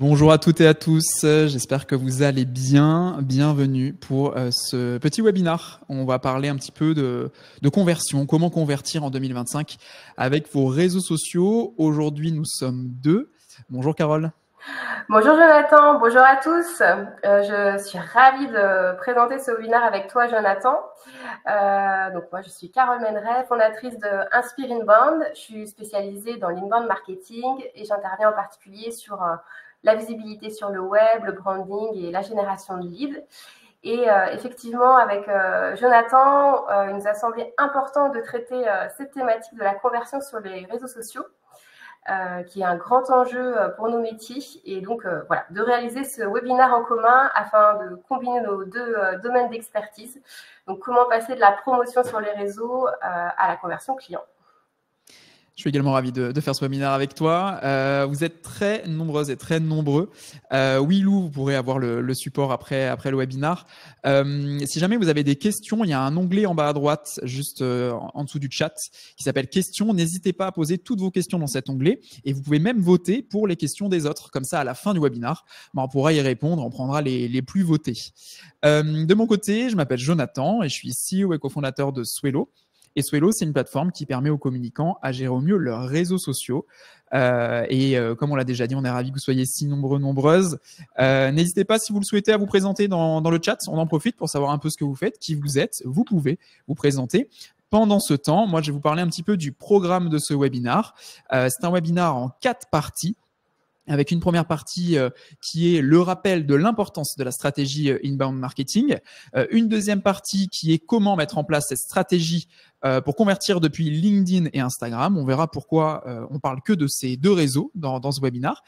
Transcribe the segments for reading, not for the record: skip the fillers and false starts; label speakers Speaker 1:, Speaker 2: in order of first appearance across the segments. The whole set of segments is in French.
Speaker 1: Bonjour à toutes et à tous, j'espère que vous allez bien. Bienvenue pour ce petit webinar. On va parler un petit peu de conversion, comment convertir en 2025 avec vos réseaux sociaux. Aujourd'hui, nous sommes deux. Bonjour Carole.
Speaker 2: Bonjour Jonathan, bonjour à tous. Je suis ravie de présenter ce webinaire avec toi Jonathan. Donc moi je suis Carole Meneret, fondatrice de Inspire Inbound. Je suis spécialisée dans l'inbound marketing et j'interviens en particulier sur la visibilité sur le web, le branding et la génération de leads. Et effectivement, avec Jonathan, il nous a semblé important de traiter cette thématique de la conversion sur les réseaux sociaux. Qui est un grand enjeu pour nos métiers. Et donc, voilà, de réaliser ce webinaire en commun afin de combiner nos deux domaines d'expertise. Donc, comment passer de la promotion sur les réseaux à la conversion client.
Speaker 1: Je suis également ravi de faire ce webinaire avec toi. Vous êtes très nombreuses et très nombreux. Oui, Lou, vous pourrez avoir le support après le webinaire. Si jamais vous avez des questions, il y a un onglet en bas à droite, juste en dessous du chat, qui s'appelle questions. N'hésitez pas à poser toutes vos questions dans cet onglet et vous pouvez même voter pour les questions des autres. Comme ça, à la fin du webinaire, on pourra y répondre, on prendra les plus votés. De mon côté, je m'appelle Jonathan et je suis CEO et cofondateur de Swelo. Et Swelo, c'est une plateforme qui permet aux communicants à gérer au mieux leurs réseaux sociaux. Comme on l'a déjà dit, on est ravis que vous soyez si nombreux, nombreuses. N'hésitez pas, si vous le souhaitez, à vous présenter dans le chat. On en profite pour savoir un peu ce que vous faites, qui vous êtes. Vous pouvez vous présenter. Pendant ce temps, moi, je vais vous parler un petit peu du programme de ce webinaire. C'est un webinaire en 4 parties, avec une première partie qui est le rappel de l'importance de la stratégie inbound marketing, une deuxième partie qui est comment mettre en place cette stratégie pour convertir depuis LinkedIn et Instagram. On verra pourquoi on parle que de ces deux réseaux dans ce webinaire.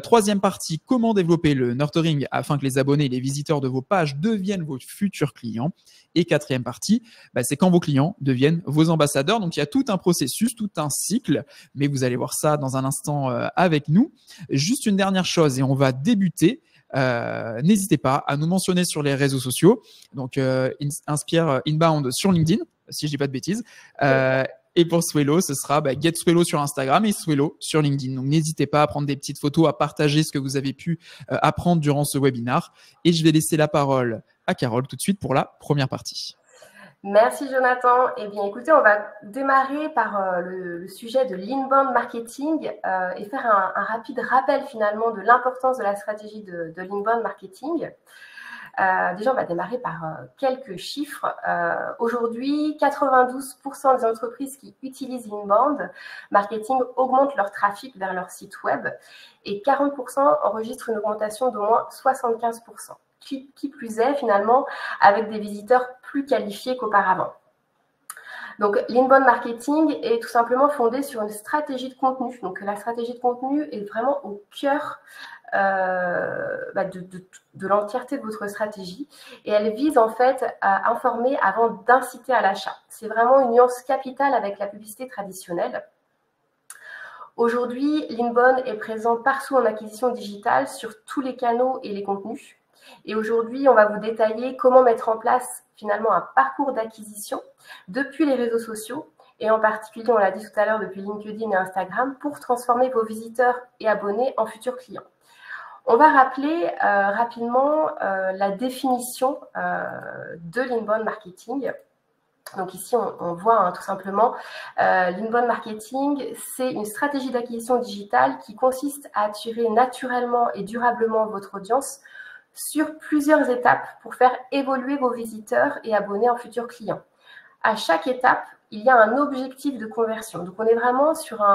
Speaker 1: Troisième partie, comment développer le nurturing afin que les abonnés et les visiteurs de vos pages deviennent vos futurs clients. Et quatrième partie, c'est quand vos clients deviennent vos ambassadeurs. Donc, il y a tout un processus, tout un cycle, mais vous allez voir ça dans un instant avec nous. Juste une dernière chose et on va débuter. N'hésitez pas à nous mentionner sur les réseaux sociaux. Donc, Inspire Inbound sur LinkedIn, si je dis pas de bêtises. Et pour Swelo, ce sera Get Swelo sur Instagram et Swelo sur LinkedIn. Donc, n'hésitez pas à prendre des petites photos, à partager ce que vous avez pu apprendre durant ce webinaire. Et je vais laisser la parole à Carole tout de suite pour la première partie.
Speaker 2: Merci Jonathan. Eh bien, écoutez, on va démarrer par le sujet de l'inbound marketing et faire un rapide rappel finalement de l'importance de la stratégie de l'inbound marketing. Déjà, on va démarrer par quelques chiffres. Aujourd'hui, 92% des entreprises qui utilisent l'inbound marketing augmentent leur trafic vers leur site web et 40% enregistrent une augmentation d'au moins 75%. Qui plus est, finalement, avec des visiteurs plus qualifiés qu'auparavant. Donc, l'inbound marketing est tout simplement fondé sur une stratégie de contenu. Donc, la stratégie de contenu est vraiment au cœur de l'entièreté de votre stratégie et elle vise en fait à informer avant d'inciter à l'achat. C'est vraiment une nuance capitale avec la publicité traditionnelle. Aujourd'hui, l'inbound est présent partout en acquisition digitale sur tous les canaux et les contenus. Et aujourd'hui, on va vous détailler comment mettre en place finalement un parcours d'acquisition depuis les réseaux sociaux et en particulier, on l'a dit tout à l'heure, depuis LinkedIn et Instagram pour transformer vos visiteurs et abonnés en futurs clients. On va rappeler rapidement la définition de l'inbound marketing. Donc ici, on voit tout simplement l'inbound marketing, c'est une stratégie d'acquisition digitale qui consiste à attirer naturellement et durablement votre audience sur plusieurs étapes pour faire évoluer vos visiteurs et abonnés en futurs clients. À chaque étape, il y a un objectif de conversion. Donc, on est vraiment sur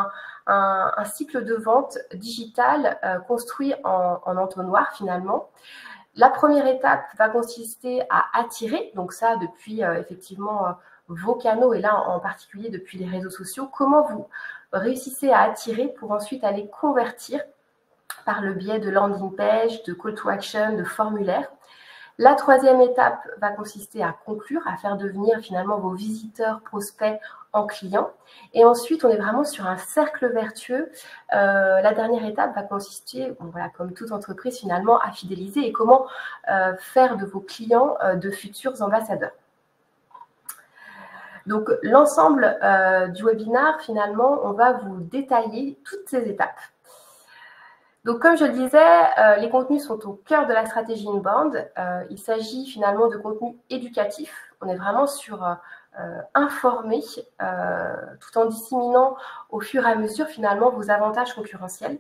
Speaker 2: un cycle de vente digital construit en entonnoir finalement. La première étape va consister à attirer, donc ça depuis effectivement vos canaux et là en particulier depuis les réseaux sociaux. Comment vous réussissez à attirer pour ensuite aller convertir par le biais de landing page, de call to action, de formulaire. La troisième étape va consister à conclure, à faire devenir finalement vos visiteurs, prospects en clients. Et ensuite, on est vraiment sur un cercle vertueux. La dernière étape va consister, comme toute entreprise finalement, à fidéliser et comment faire de vos clients de futurs ambassadeurs. Donc, l'ensemble du webinaire, finalement, on va vous détailler toutes ces étapes. Donc, comme je le disais, les contenus sont au cœur de la stratégie inbound. Il s'agit finalement de contenus éducatifs. On est vraiment sur informer tout en disséminant au fur et à mesure finalement vos avantages concurrentiels.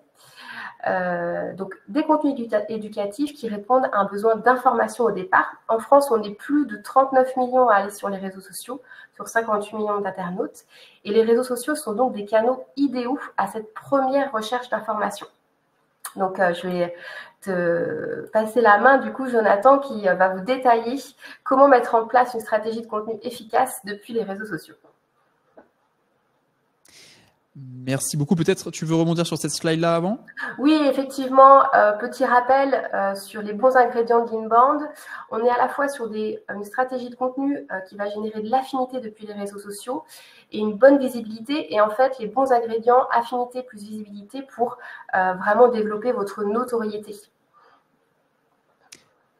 Speaker 2: Donc, des contenus éducatifs qui répondent à un besoin d'information au départ. En France, on est plus de 39 millions à aller sur les réseaux sociaux, sur 58 millions d'internautes. Et les réseaux sociaux sont donc des canaux idéaux à cette première recherche d'information. Donc, je vais te passer la main, du coup, Jonathan, qui va vous détailler comment mettre en place une stratégie de contenu efficace depuis les réseaux sociaux.
Speaker 1: Merci beaucoup. Peut-être tu veux rebondir sur cette slide-là avant?
Speaker 2: Oui, effectivement, petit rappel sur les bons ingrédients d'Inbound. On est à la fois sur une stratégie de contenu qui va générer de l'affinité depuis les réseaux sociaux et une bonne visibilité. Et en fait, les bons ingrédients, affinité plus visibilité pour vraiment développer votre notoriété.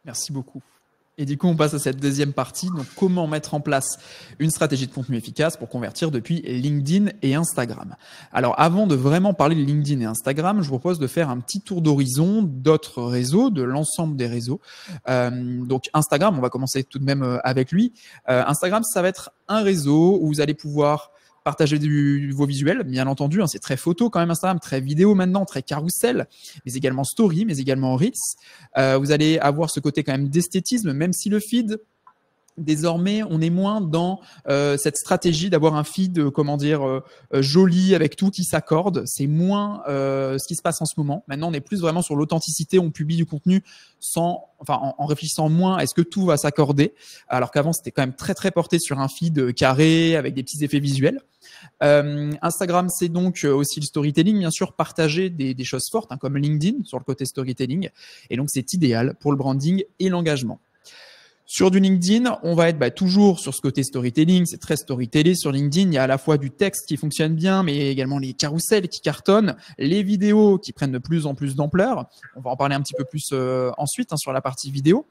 Speaker 1: Merci beaucoup. Et du coup, on passe à cette deuxième partie. Donc, comment mettre en place une stratégie de contenu efficace pour convertir depuis LinkedIn et Instagram. Alors, avant de vraiment parler de LinkedIn et Instagram, je vous propose de faire un petit tour d'horizon d'autres réseaux, de l'ensemble des réseaux. Donc, Instagram, on va commencer tout de même avec lui. Instagram, ça va être un réseau où vous allez pouvoir partager vos visuels, bien entendu, hein, c'est très photo quand même Instagram, très vidéo maintenant, très carrousel, mais également story, mais également reels. Vous allez avoir ce côté quand même d'esthétisme, même si le feed, désormais, on est moins dans cette stratégie d'avoir un feed, joli avec tout qui s'accorde. C'est moins ce qui se passe en ce moment. Maintenant, on est plus vraiment sur l'authenticité. On publie du contenu en réfléchissant moins. Est-ce que tout va s'accorder? Alors qu'avant, c'était quand même très très porté sur un feed carré avec des petits effets visuels. Instagram, c'est donc aussi le storytelling, bien sûr, partager des choses fortes, hein, comme LinkedIn sur le côté storytelling. Et donc, c'est idéal pour le branding et l'engagement. Sur du LinkedIn, on va être toujours sur ce côté storytelling. C'est très storytelling sur LinkedIn. Il y a à la fois du texte qui fonctionne bien, mais également les carousels qui cartonnent, les vidéos qui prennent de plus en plus d'ampleur. On va en parler un petit peu plus ensuite sur la partie vidéo.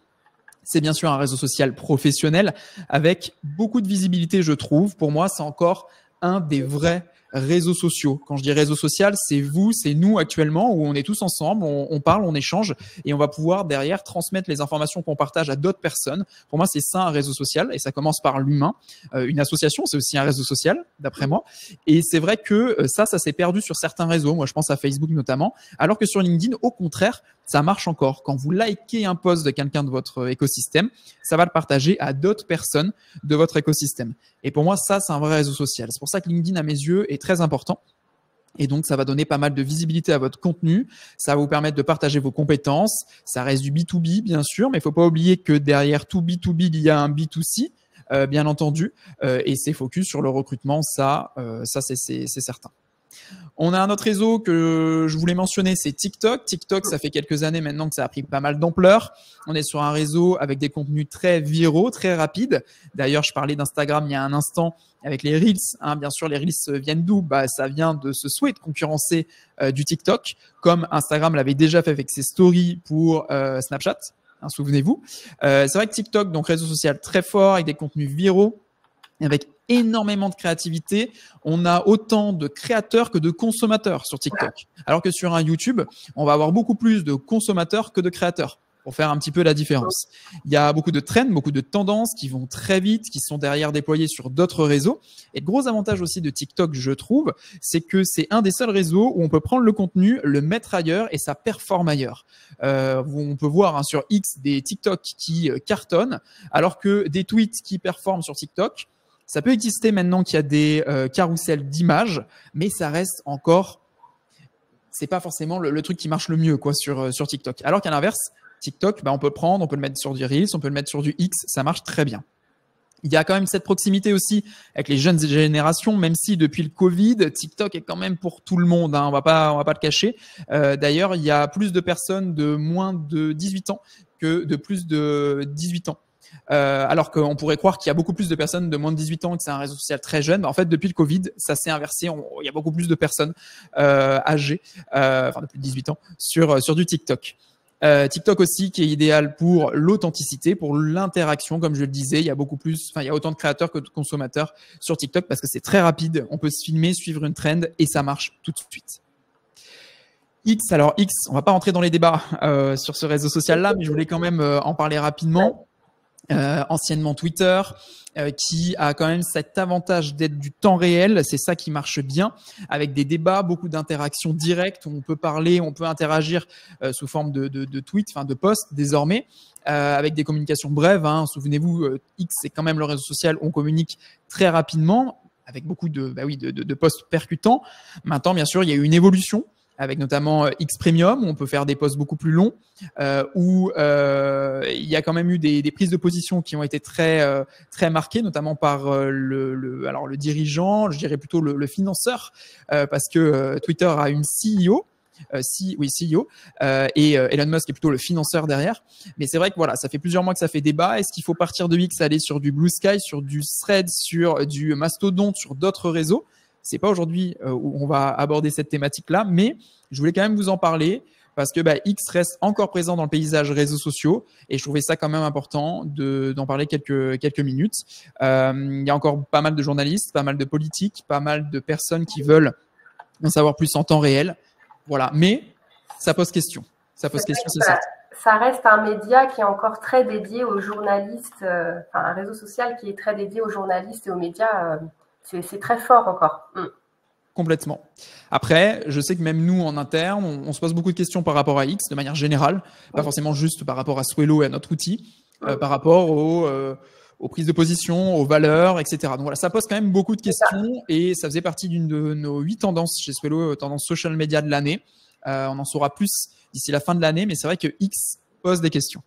Speaker 1: C'est bien sûr un réseau social professionnel avec beaucoup de visibilité, je trouve. Pour moi, c'est encore un des vrais réseaux sociaux. Quand je dis réseau social, c'est vous, c'est nous actuellement, où on est tous ensemble, on parle, on échange et on va pouvoir derrière transmettre les informations qu'on partage à d'autres personnes. Pour moi, c'est ça un réseau social et ça commence par l'humain. Une association, c'est aussi un réseau social, d'après moi. Et c'est vrai que ça s'est perdu sur certains réseaux. Moi, je pense à Facebook notamment. Alors que sur LinkedIn, au contraire, ça marche encore. Quand vous likez un post de quelqu'un de votre écosystème, ça va le partager à d'autres personnes de votre écosystème. Et pour moi, ça, c'est un vrai réseau social. C'est pour ça que LinkedIn, à mes yeux, est très important. Et donc, ça va donner pas mal de visibilité à votre contenu. Ça va vous permettre de partager vos compétences. Ça reste du B2B, bien sûr, mais il ne faut pas oublier que derrière tout B2B, il y a un B2C, bien entendu. Et c'est focus sur le recrutement. Ça c'est certain. On a un autre réseau que je voulais mentionner, c'est TikTok. TikTok, ça fait quelques années maintenant que ça a pris pas mal d'ampleur. On est sur un réseau avec des contenus très viraux, très rapides. D'ailleurs, je parlais d'Instagram il y a un instant avec les Reels. Bien sûr, les Reels viennent d'où? Ça vient de ce souhait de concurrencer du TikTok, comme Instagram l'avait déjà fait avec ses stories pour Snapchat. Souvenez-vous. C'est vrai que TikTok, donc réseau social très fort avec des contenus viraux, avec énormément de créativité. On a autant de créateurs que de consommateurs sur TikTok. Alors que sur un YouTube, on va avoir beaucoup plus de consommateurs que de créateurs, pour faire un petit peu la différence. Il y a beaucoup de trends, beaucoup de tendances qui vont très vite, qui sont derrière déployées sur d'autres réseaux. Et le gros avantage aussi de TikTok, je trouve, c'est que c'est un des seuls réseaux où on peut prendre le contenu, le mettre ailleurs et ça performe ailleurs. On peut voir sur X des TikTok qui cartonnent, alors que des tweets qui performent sur TikTok, ça peut exister maintenant qu'il y a des carousels d'images, mais ça reste encore, c'est pas forcément le truc qui marche le mieux sur TikTok. Alors qu'à l'inverse, TikTok, on peut le mettre sur du Reels, on peut le mettre sur du X, ça marche très bien. Il y a quand même cette proximité aussi avec les jeunes générations, même si depuis le Covid, TikTok est quand même pour tout le monde, on va pas le cacher. D'ailleurs, il y a plus de personnes de moins de 18 ans que de plus de 18 ans. Alors qu'on pourrait croire qu'il y a beaucoup plus de personnes de moins de 18 ans et que c'est un réseau social très jeune. En fait, depuis le Covid, ça s'est inversé. Il y a beaucoup plus de personnes âgées, de plus de 18 ans, sur du TikTok. TikTok aussi qui est idéal pour l'authenticité, pour l'interaction, comme je le disais. Il y a autant de créateurs que de consommateurs sur TikTok parce que c'est très rapide. On peut se filmer, suivre une trend et ça marche tout de suite. X, alors X, on va pas rentrer dans les débats sur ce réseau social-là, mais je voulais quand même en parler rapidement. Anciennement Twitter, qui a quand même cet avantage d'être du temps réel. C'est ça qui marche bien, avec des débats, beaucoup d'interactions directes où on peut parler, on peut interagir sous forme de tweets, enfin de posts désormais, avec des communications brèves. Souvenez-vous, X, c'est quand même le réseau social où on communique très rapidement, avec beaucoup de posts percutants. Maintenant, bien sûr, il y a eu une évolution, avec notamment X Premium, où on peut faire des posts beaucoup plus longs, où il y a quand même eu des prises de position qui ont été très marquées, notamment par le dirigeant, je dirais plutôt le financeur, parce que Twitter a une CEO, CEO, et Elon Musk est plutôt le financeur derrière. Mais c'est vrai que voilà, ça fait plusieurs mois que ça fait débat. Est-ce qu'il faut partir de X, aller sur du Blue Sky, sur du Threads, sur du Mastodon, sur d'autres réseaux? C'est pas aujourd'hui où on va aborder cette thématique-là, mais je voulais quand même vous en parler parce que X reste encore présent dans le paysage réseaux sociaux et je trouvais ça quand même important d'en parler quelques minutes. Il y a encore pas mal de journalistes, pas mal de politiques, pas mal de personnes qui veulent en savoir plus en temps réel. Voilà, mais ça pose question. Ça pose question, c'est ça.
Speaker 2: Ça reste un média qui est encore très dédié aux journalistes, un réseau social qui est très dédié aux journalistes et aux médias. C'est très fort encore.
Speaker 1: Complètement. Après, je sais que même nous, en interne, on se pose beaucoup de questions par rapport à X, de manière générale, pas forcément juste par rapport à Swello et à notre outil, par rapport aux prises de position, aux valeurs, etc. Donc voilà, ça pose quand même beaucoup de questions et ça faisait partie d'une de nos 8 tendances chez Swello, tendance social media de l'année. On en saura plus d'ici la fin de l'année, mais c'est vrai que X pose des questions.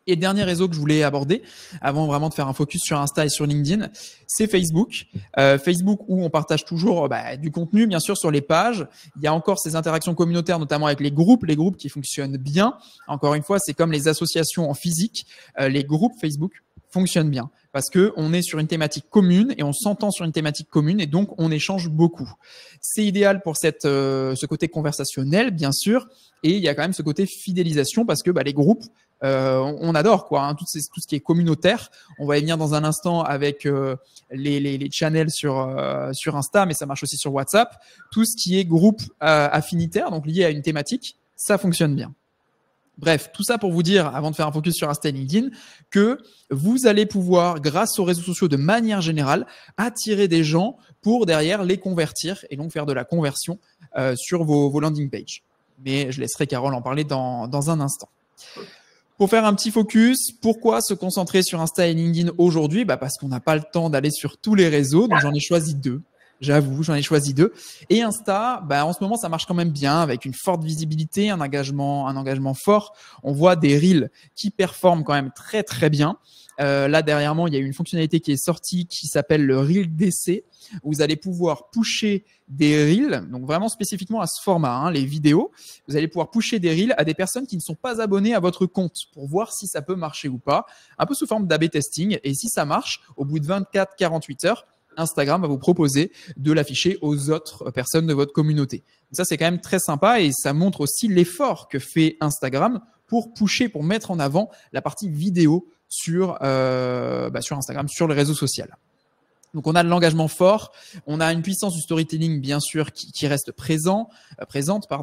Speaker 1: Et dernier réseau que je voulais aborder, avant vraiment de faire un focus sur Insta et sur LinkedIn, c'est Facebook. Facebook où on partage toujours du contenu, bien sûr, sur les pages. Il y a encore ces interactions communautaires, notamment avec les groupes qui fonctionnent bien. Encore une fois, c'est comme les associations en physique. Les groupes Facebook fonctionnent bien parce que on est sur une thématique commune et on s'entend sur une thématique commune et donc on échange beaucoup. C'est idéal pour ce côté conversationnel, bien sûr, et il y a quand même ce côté fidélisation parce que les groupes, on adore quoi, tout ce qui est communautaire. On va y venir dans un instant avec les channels sur Insta, mais ça marche aussi sur WhatsApp. Tout ce qui est groupe affinitaire, donc lié à une thématique, ça fonctionne bien. Bref, tout ça pour vous dire, avant de faire un focus sur Insta et LinkedIn, que vous allez pouvoir, grâce aux réseaux sociaux de manière générale, attirer des gens pour derrière les convertir et donc faire de la conversion sur vos landing pages. Mais je laisserai Carole en parler dans un instant. Pour faire un petit focus, pourquoi se concentrer sur Insta et LinkedIn aujourd'hui? Parce qu'on n'a pas le temps d'aller sur tous les réseaux, donc j'en ai choisi 2. J'avoue, j'en ai choisi 2. Et Insta, en ce moment, ça marche quand même bien avec une forte visibilité, un engagement fort. On voit des reels qui performent quand même très, très bien. Là, dernièrement, il y a une fonctionnalité qui est sortie qui s'appelle le Reel DC, où vous allez pouvoir pusher des reels, donc vraiment spécifiquement à ce format, les vidéos. Vous allez pouvoir pusher des reels à des personnes qui ne sont pas abonnées à votre compte pour voir si ça peut marcher ou pas, un peu sous forme d'A/B testing. Et si ça marche, au bout de 24-48 heures, Instagram va vous proposer de l'afficher aux autres personnes de votre communauté. Donc ça, c'est quand même très sympa et ça montre aussi l'effort que fait Instagram pour pusher, pour mettre en avant la partie vidéo sur Instagram, sur le réseau social. Donc, on a de l'engagement fort, on a une puissance du storytelling, bien sûr, qui reste présente.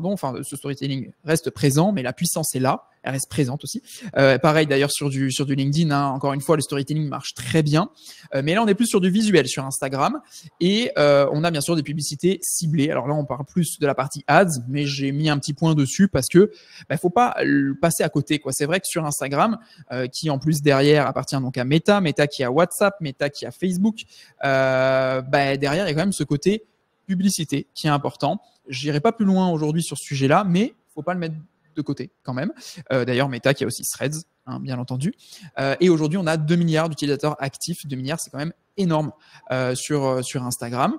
Speaker 1: Enfin, ce storytelling reste présent, mais la puissance est là, elle reste présente aussi. Pareil, d'ailleurs, sur du LinkedIn, encore une fois, le storytelling marche très bien. Mais là, on est plus sur du visuel sur Instagram. Et on a bien sûr des publicités ciblées. Alors là, on parle plus de la partie ads, mais j'ai mis un petit point dessus parce que faut pas passer à côté, quoi. C'est vrai que sur Instagram, qui en plus derrière appartient donc à Meta qui a WhatsApp, Meta qui a Facebook, derrière, il y a quand même ce côté publicité qui est important. J'irai pas plus loin aujourd'hui sur ce sujet-là, mais faut pas le mettre de côté quand même. D'ailleurs, Meta qui a aussi Threads, bien entendu. Et aujourd'hui, on a 2 milliards d'utilisateurs actifs. 2 milliards, c'est quand même énorme sur Instagram.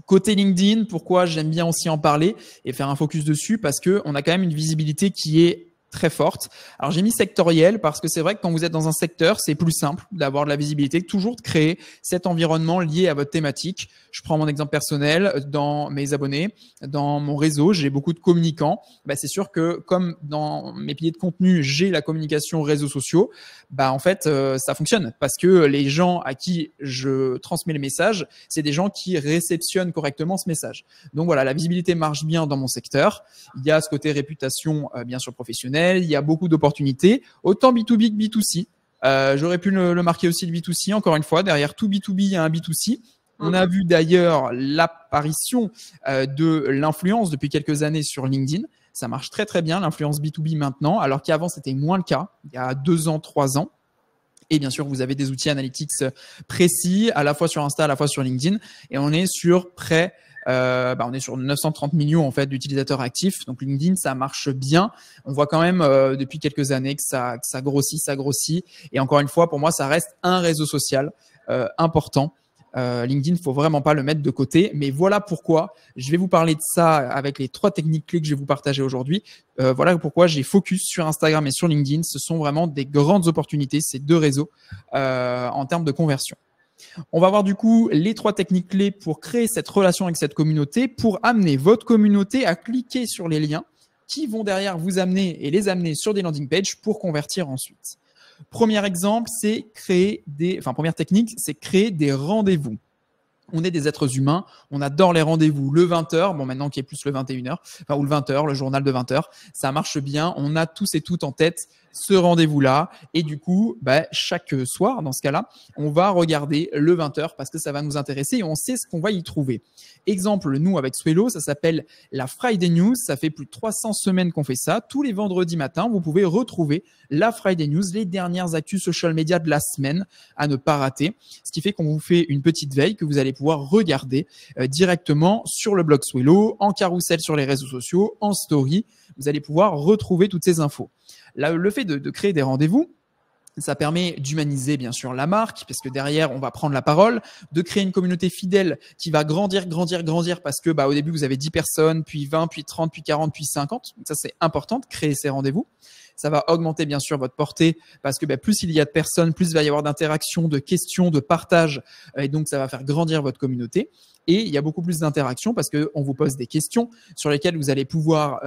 Speaker 1: Côté LinkedIn, pourquoi j'aime bien aussi en parler et faire un focus dessus? Parce qu'on a quand même une visibilité qui est très forte. Alors, j'ai mis sectoriel parce que c'est vrai que quand vous êtes dans un secteur, c'est plus simple d'avoir de la visibilité, toujours de créer cet environnement lié à votre thématique. Je prends mon exemple personnel. Dans mes abonnés, dans mon réseau, j'ai beaucoup de communicants. C'est sûr que comme dans mes piliers de contenu, j'ai la communication réseaux sociaux, en fait, ça fonctionne parce que les gens à qui je transmets les messages, c'est des gens qui réceptionnent correctement ce message. Donc voilà, la visibilité marche bien dans mon secteur. Il y a ce côté réputation, bien sûr, professionnelle. Il y a beaucoup d'opportunités, autant B2B que B2C. J'aurais pu le marquer aussi, le B2C. Encore une fois, derrière tout B2B, il y a un B2C. On a vu d'ailleurs l'apparition de l'influence depuis quelques années sur LinkedIn. Ça marche très très bien, l'influence B2B maintenant, alors qu'avant c'était moins le cas, il y a 2 ans, 3 ans. Et bien sûr, vous avez des outils analytics précis, à la fois sur Insta, à la fois sur LinkedIn. Et on est sur on est sur 930 millions en fait d'utilisateurs actifs. Donc LinkedIn, ça marche bien. On voit quand même depuis quelques années que ça grossit. Et encore une fois, pour moi, ça reste un réseau social important. LinkedIn, faut vraiment pas le mettre de côté. Mais voilà pourquoi je vais vous parler de ça avec les 3 techniques clés que je vais vous partager aujourd'hui. Voilà pourquoi j'ai focus sur Instagram et sur LinkedIn. Ce sont vraiment des grandes opportunités, ces 2 réseaux en termes de conversion. On va voir du coup les 3 techniques clés pour créer cette relation avec cette communauté, pour amener votre communauté à cliquer sur les liens qui vont derrière vous amener et les amener sur des landing pages pour convertir ensuite. Premier exemple, c'est première technique, c'est créer des rendez-vous. On est des êtres humains, on adore les rendez-vous. Le 20h, maintenant qui est plus le 21h, ou le 20h, le journal de 20h, ça marche bien. On a tous et toutes en tête ce rendez-vous-là. Et du coup, chaque soir, dans ce cas-là, on va regarder le 20h parce que ça va nous intéresser et on sait ce qu'on va y trouver. Exemple, nous, avec Swello, ça s'appelle la Friday News. Ça fait plus de 300 semaines qu'on fait ça. Tous les vendredis matins, vous pouvez retrouver la Friday News, les dernières actus social media de la semaine à ne pas rater. Ce qui fait qu'on vous fait une petite veille que vous allez pouvoir regarder directement sur le blog Swello, en carrousel sur les réseaux sociaux, en story. Vous allez pouvoir retrouver toutes ces infos. Là, le fait de créer des rendez-vous, ça permet d'humaniser bien sûr la marque, parce que derrière, on va prendre la parole, de créer une communauté fidèle qui va grandir, parce que au début, vous avez 10 personnes, puis 20, puis 30, puis 40, puis 50. Donc ça, c'est important de créer ces rendez-vous. Ça va augmenter bien sûr votre portée parce que plus il y a de personnes, plus il va y avoir d'interactions, de questions, de partage. Et donc, ça va faire grandir votre communauté. Et il y a beaucoup plus d'interactions parce qu'on vous pose des questions sur lesquelles vous allez pouvoir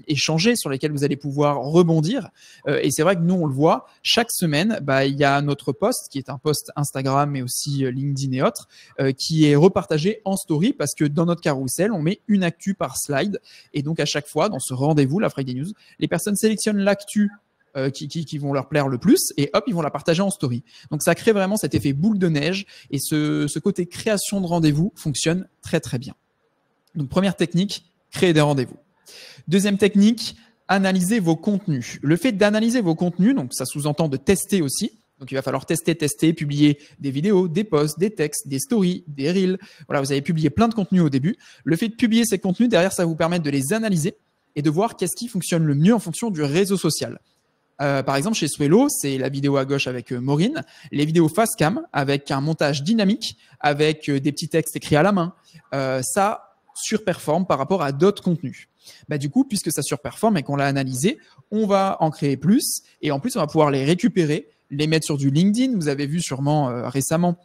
Speaker 1: échanger, sur lesquelles vous allez pouvoir rebondir. Et c'est vrai que nous, on le voit, chaque semaine, il y a notre post qui est un post Instagram, mais aussi LinkedIn et autres, qui est repartagé en story parce que dans notre carrousel, on met une actu par slide. Et donc, à chaque fois, dans ce rendez-vous, la Friday News, les personnes sélectionnent l'actu qui vont leur plaire le plus et hop, ils vont la partager en story. Donc, ça crée vraiment cet effet boule de neige et ce côté création de rendez-vous fonctionne très, très bien. Donc, première technique, créer des rendez-vous. Deuxième technique, analyser vos contenus. Le fait d'analyser vos contenus, donc ça sous-entend de tester aussi. Donc, il va falloir tester, publier des vidéos, des posts, des textes, des stories, des reels. Voilà, vous avez publié plein de contenus au début. Le fait de publier ces contenus, derrière, ça va vous permettre de les analyser et de voir qu'est-ce qui fonctionne le mieux en fonction du réseau social. Par exemple, chez Swello, c'est la vidéo à gauche avec Maureen, les vidéos face cam avec un montage dynamique, avec des petits textes écrits à la main. Ça surperforme par rapport à d'autres contenus. Du coup, puisque ça surperforme et qu'on l'a analysé, on va en créer plus et en plus, on va pouvoir les récupérer, les mettre sur du LinkedIn. Vous avez vu sûrement récemment,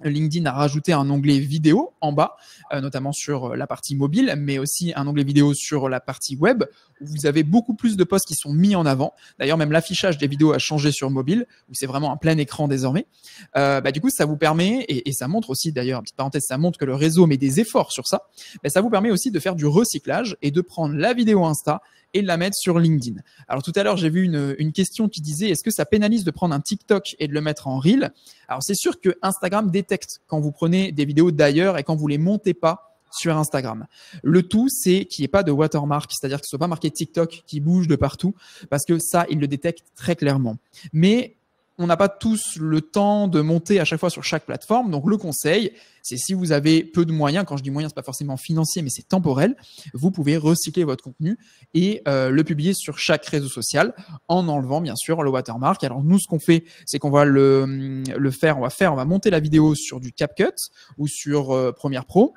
Speaker 1: LinkedIn a rajouté un onglet vidéo en bas, notamment sur la partie mobile, mais aussi un onglet vidéo sur la partie web, où vous avez beaucoup plus de posts qui sont mis en avant. D'ailleurs, même l'affichage des vidéos a changé sur mobile, où c'est vraiment un plein écran désormais. Du coup, ça vous permet, et ça montre aussi, d'ailleurs, petite parenthèse, ça montre que le réseau met des efforts sur ça, ça vous permet aussi de faire du recyclage et de prendre la vidéo Insta et de la mettre sur LinkedIn. Alors tout à l'heure, j'ai vu une question qui disait, est-ce que ça pénalise de prendre un TikTok et de le mettre en Reel? Alors c'est sûr que Instagram détecte quand vous prenez des vidéos d'ailleurs et quand vous les montez pas sur Instagram. Le tout, c'est qu'il n'y ait pas de watermark, c'est-à-dire que ce soit pas marqué TikTok qui bouge de partout, parce que ça, il le détecte très clairement. Mais on n'a pas tous le temps de monter à chaque fois sur chaque plateforme. Donc, le conseil, c'est si vous avez peu de moyens, quand je dis moyens, c'est pas forcément financier, mais c'est temporel, vous pouvez recycler votre contenu et le publier sur chaque réseau social en enlevant, bien sûr, le watermark. Alors, nous, ce qu'on fait, c'est qu'on va on va monter la vidéo sur du CapCut ou sur Premiere Pro.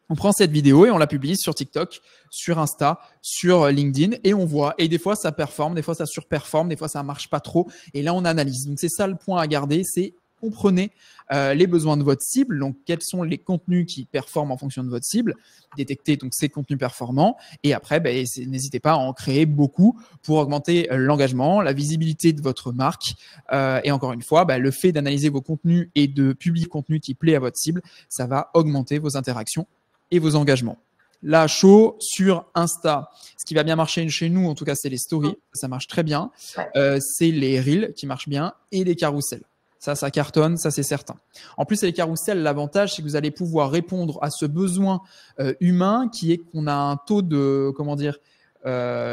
Speaker 1: On prend cette vidéo et on la publie sur TikTok, sur Insta, sur LinkedIn et on voit. Et des fois, ça performe, des fois, ça surperforme, des fois, ça marche pas trop. Et là, on analyse. Donc, c'est ça le point à garder, c'est comprenez les besoins de votre cible. Donc, quels sont les contenus qui performent en fonction de votre cible. Détectez donc ces contenus performants. Et après, n'hésitez pas à en créer beaucoup pour augmenter l'engagement, la visibilité de votre marque. Et encore une fois, le fait d'analyser vos contenus et de publier du contenu qui plaît à votre cible, ça va augmenter vos interactions et vos engagements. Là, chaud sur Insta. Ce qui va bien marcher chez nous, en tout cas, c'est les stories. Ça marche très bien. C'est les reels qui marchent bien et les carousels. Ça cartonne, ça c'est certain. En plus, les carousels, l'avantage, c'est que vous allez pouvoir répondre à ce besoin humain qui est qu'on a un taux de,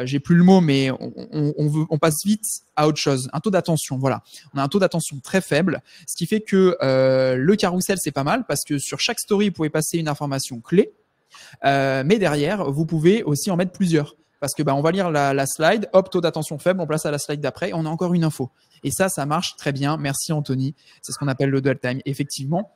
Speaker 1: j'ai plus le mot, mais on passe vite à autre chose. Un taux d'attention, voilà. On a un taux d'attention très faible, ce qui fait que le carrousel, c'est pas mal parce que sur chaque story, vous pouvez passer une information clé, mais derrière, vous pouvez aussi en mettre plusieurs. Parce que on va lire la slide, hop, taux d'attention faible, on place à la slide d'après, on a encore une info. Et ça marche très bien. Merci Anthony. C'est ce qu'on appelle le dwell time. Effectivement,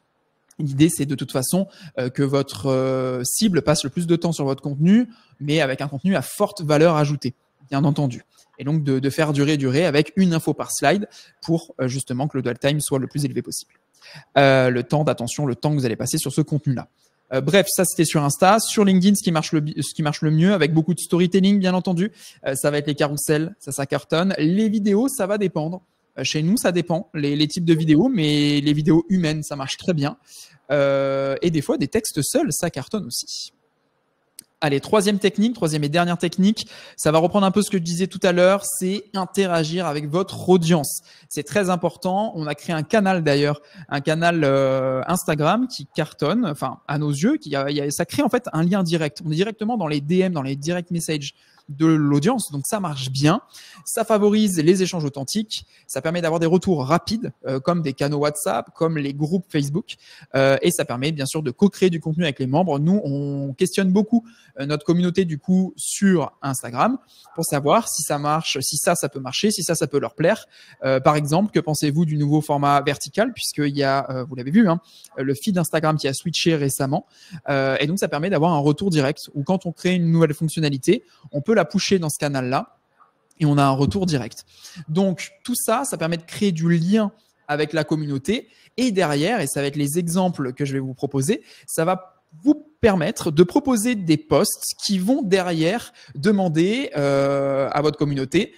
Speaker 1: l'idée, c'est de toute façon que votre cible passe le plus de temps sur votre contenu, mais avec un contenu à forte valeur ajoutée, bien entendu. Et donc, de faire durer avec une info par slide pour justement que le dwell time soit le plus élevé possible. Le temps d'attention, le temps que vous allez passer sur ce contenu-là. Bref, ça c'était sur Insta. Sur LinkedIn, ce qui marche le mieux, avec beaucoup de storytelling, bien entendu, ça va être les carousels, ça cartonne. Les vidéos, ça va dépendre. Chez nous, ça dépend, les types de vidéos, mais les vidéos humaines, ça marche très bien. Et des fois, des textes seuls, ça cartonne aussi. Allez, troisième et dernière technique, ça va reprendre un peu ce que je disais tout à l'heure, c'est interagir avec votre audience. C'est très important. On a créé un canal d'ailleurs, un canal Instagram qui cartonne, enfin à nos yeux, ça crée en fait un lien direct. On est directement dans les DM, dans les direct messages de l'audience, donc ça marche bien. Ça favorise les échanges authentiques, ça permet d'avoir des retours rapides, comme des canaux WhatsApp, comme les groupes Facebook, et ça permet bien sûr de co-créer du contenu avec les membres. Nous, on questionne beaucoup notre communauté du coup sur Instagram pour savoir si ça marche, si ça peut marcher, si ça peut leur plaire. Par exemple, que pensez-vous du nouveau format vertical, puisqu'il y a, vous l'avez vu, le feed Instagram qui a switché récemment, et donc ça permet d'avoir un retour direct, où quand on crée une nouvelle fonctionnalité, on peut la pusher dans ce canal-là et on a un retour direct. Donc, tout ça, ça permet de créer du lien avec la communauté et derrière, et ça va être les exemples que je vais vous proposer, ça va vous permettre de proposer des posts qui vont derrière demander à votre communauté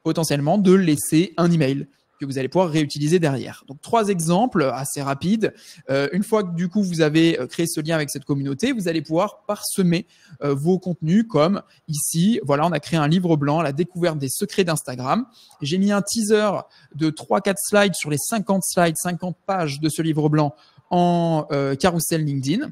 Speaker 1: potentiellement de laisser un email que vous allez pouvoir réutiliser derrière. Donc, 3 exemples assez rapides. Une fois que du coup, vous avez créé ce lien avec cette communauté, vous allez pouvoir parsemer vos contenus comme ici. Voilà, on a créé un livre blanc, la découverte des secrets d'Instagram. J'ai mis un teaser de 3-4 slides sur les 50 slides, 50 pages de ce livre blanc en carousel LinkedIn.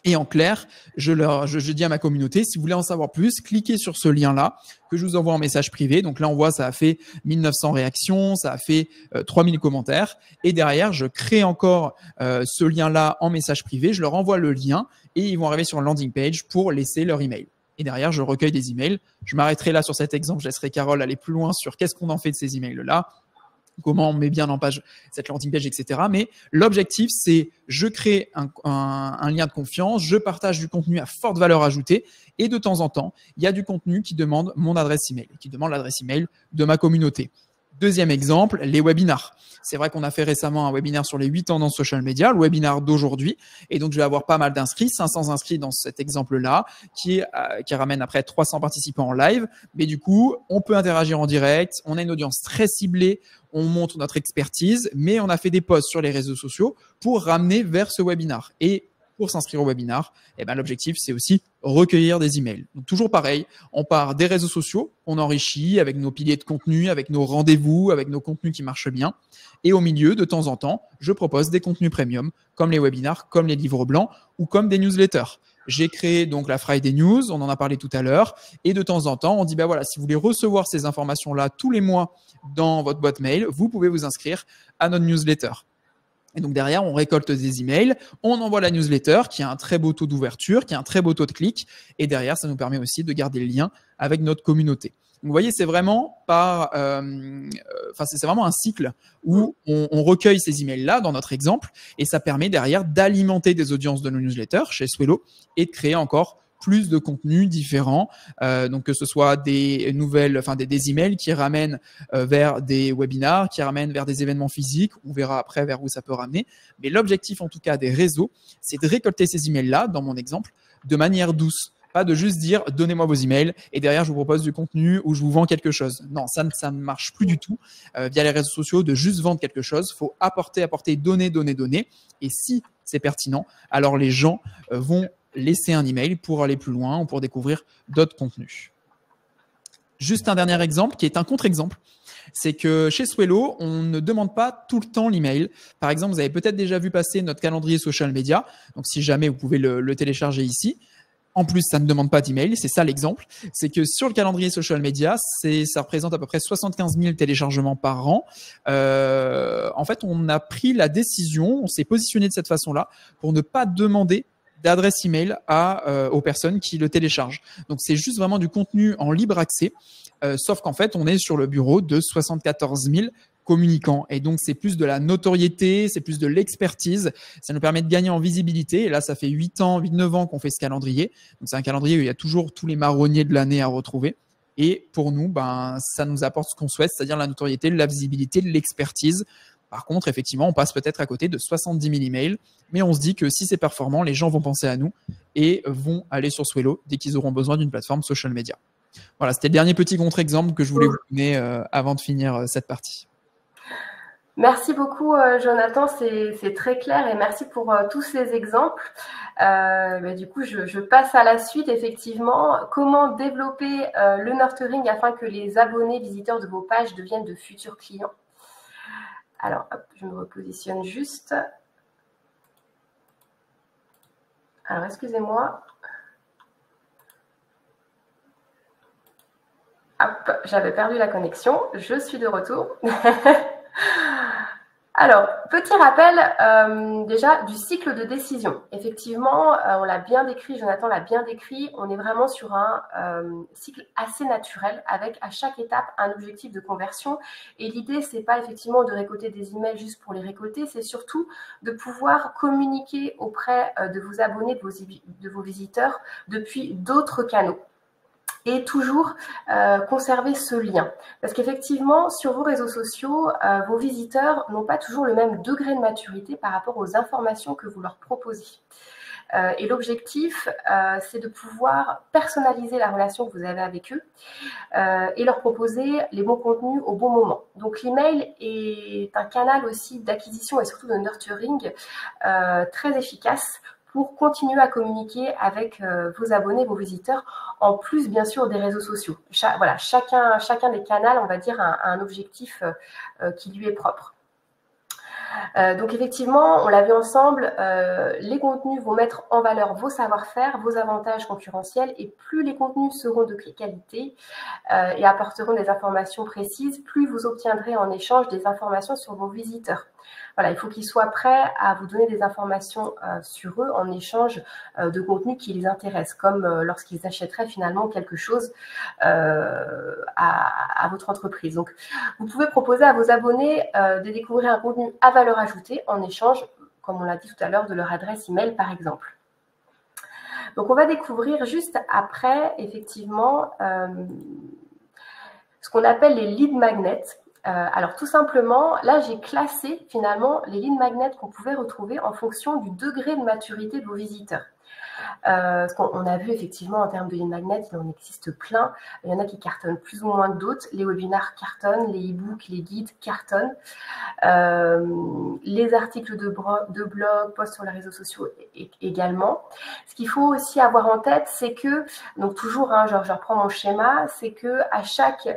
Speaker 1: Et en clair, je dis à ma communauté, si vous voulez en savoir plus, cliquez sur ce lien-là que je vous envoie en message privé. Donc là, on voit, ça a fait 1900 réactions, ça a fait 3000 commentaires. Et derrière, je crée encore ce lien-là en message privé. Je leur envoie le lien et ils vont arriver sur le landing page pour laisser leur email. Et derrière, je recueille des emails. Je m'arrêterai là sur cet exemple. Je laisserai Carole aller plus loin sur qu'est-ce qu'on en fait de ces emails-là, comment on met bien en page cette landing page, etc. Mais l'objectif, c'est je crée un lien de confiance, je partage du contenu à forte valeur ajoutée et de temps en temps, il y a du contenu qui demande mon adresse email, qui demande l'adresse email de ma communauté. Deuxième exemple, les webinars. C'est vrai qu'on a fait récemment un webinaire sur les 8 tendances social media, le webinaire d'aujourd'hui. Et donc, je vais avoir pas mal d'inscrits, 500 inscrits dans cet exemple-là, qui ramène après 300 participants en live. Mais du coup, on peut interagir en direct. On a une audience très ciblée. On montre notre expertise, mais on a fait des posts sur les réseaux sociaux pour ramener vers ce webinar. Et pour s'inscrire au webinar, l'objectif, c'est aussi recueillir des emails. Donc, toujours pareil, on part des réseaux sociaux, on enrichit avec nos piliers de contenu, avec nos rendez-vous, avec nos contenus qui marchent bien. Et au milieu, de temps en temps, je propose des contenus premium, comme les webinars, comme les livres blancs ou comme des newsletters. J'ai créé donc la Friday News, on en a parlé tout à l'heure, et de temps en temps, on dit voilà, si vous voulez recevoir ces informations-là tous les mois dans votre boîte mail, vous pouvez vous inscrire à notre newsletter. Et donc derrière, on récolte des emails, on envoie la newsletter qui a un très beau taux d'ouverture, qui a un très beau taux de clic, et derrière, ça nous permet aussi de garder le lien avec notre communauté. vous voyez, c'est vraiment c'est vraiment un cycle où on recueille ces emails-là dans notre exemple et ça permet derrière d'alimenter des audiences de nos newsletters chez Swello et de créer encore plus de contenus différents, donc que ce soit des nouvelles, des emails qui ramènent vers des webinars, qui ramènent vers des événements physiques. On verra après vers où ça peut ramener. Mais l'objectif, en tout cas, des réseaux, c'est de récolter ces emails-là, dans mon exemple, de manière douce. Pas de juste dire donnez-moi vos emails et derrière je vous propose du contenu ou je vous vends quelque chose. Non, ça ne marche plus du tout via les réseaux sociaux de juste vendre quelque chose. Il faut apporter, donner. Et si c'est pertinent, alors les gens vont laisser un email pour aller plus loin ou pour découvrir d'autres contenus. Juste un dernier exemple qui est un contre-exemple. C'est que chez Swello, on ne demande pas tout le temps l'email. Par exemple, vous avez peut-être déjà vu passer notre calendrier social media. Donc, si jamais, vous pouvez le télécharger ici. En plus, ça ne demande pas d'email. C'est ça l'exemple. C'est que sur le calendrier social media, ça représente à peu près 75 000 téléchargements par an. En fait, on a pris la décision, on s'est positionné de cette façon-là pour ne pas demander d'adresse email aux personnes qui le téléchargent. Donc, c'est juste vraiment du contenu en libre accès, sauf qu'en fait, on est sur le bureau de 74 000 communicants. Et donc, c'est plus de la notoriété, c'est plus de l'expertise. Ça nous permet de gagner en visibilité. Et là, ça fait 9 ans qu'on fait ce calendrier. Donc, c'est un calendrier où il y a toujours tous les marronniers de l'année à retrouver. Et pour nous, ça nous apporte ce qu'on souhaite, c'est-à-dire la notoriété, la visibilité, l'expertise. Par contre, effectivement, on passe peut-être à côté de 70 000 emails, mais on se dit que si c'est performant, les gens vont penser à nous et vont aller sur Swello dès qu'ils auront besoin d'une plateforme social media. Voilà, c'était le dernier petit contre-exemple que je voulais vous donner avant de finir cette partie.
Speaker 2: Merci beaucoup, Jonathan, c'est très clair et merci pour tous ces exemples. Du coup, je passe à la suite, effectivement. Comment développer le nurturing afin que les abonnés visiteurs de vos pages deviennent de futurs clients? Alors, hop, je me repositionne juste. Alors, excusez-moi. Hop, j'avais perdu la connexion. Je suis de retour. Alors, petit rappel déjà du cycle de décision. Effectivement, on l'a bien décrit, Jonathan l'a bien décrit, on est vraiment sur un cycle assez naturel avec à chaque étape un objectif de conversion. Et l'idée, c'est pas effectivement de récolter des emails juste pour les récolter, c'est surtout de pouvoir communiquer auprès de vos abonnés, de vos visiteurs depuis d'autres canaux. Et toujours conserver ce lien. Parce qu'effectivement, sur vos réseaux sociaux, vos visiteurs n'ont pas toujours le même degré de maturité par rapport aux informations que vous leur proposez. Et l'objectif, c'est de pouvoir personnaliser la relation que vous avez avec eux et leur proposer les bons contenus au bon moment. Donc l'email est un canal aussi d'acquisition et surtout de nurturing très efficace pour continuer à communiquer avec vos abonnés, vos visiteurs, en plus bien sûr des réseaux sociaux. Chacun des canaux, on va dire, a un objectif qui lui est propre. Donc effectivement, on l'a vu ensemble, les contenus vont mettre en valeur vos savoir-faire, vos avantages concurrentiels, et plus les contenus seront de qualité et apporteront des informations précises, plus vous obtiendrez en échange des informations sur vos visiteurs. Voilà, il faut qu'ils soient prêts à vous donner des informations sur eux en échange de contenus qui les intéressent, comme lorsqu'ils achèteraient finalement quelque chose à votre entreprise. Donc, vous pouvez proposer à vos abonnés de découvrir un contenu à valeur ajoutée en échange, comme on l'a dit tout à l'heure, de leur adresse email par exemple. Donc, on va découvrir juste après, effectivement, ce qu'on appelle les lead magnets. Alors tout simplement, là j'ai classé finalement les lead magnets qu'on pouvait retrouver en fonction du degré de maturité de vos visiteurs. Ce qu'on a vu effectivement en termes de lead magnets, il en existe plein. Il y en a qui cartonnent plus ou moins que d'autres. Les webinars cartonnent, les e-books, les guides cartonnent. Les articles de blog, posts sur les réseaux sociaux également. Ce qu'il faut aussi avoir en tête, c'est que, donc toujours, je reprends mon schéma, c'est que à chaque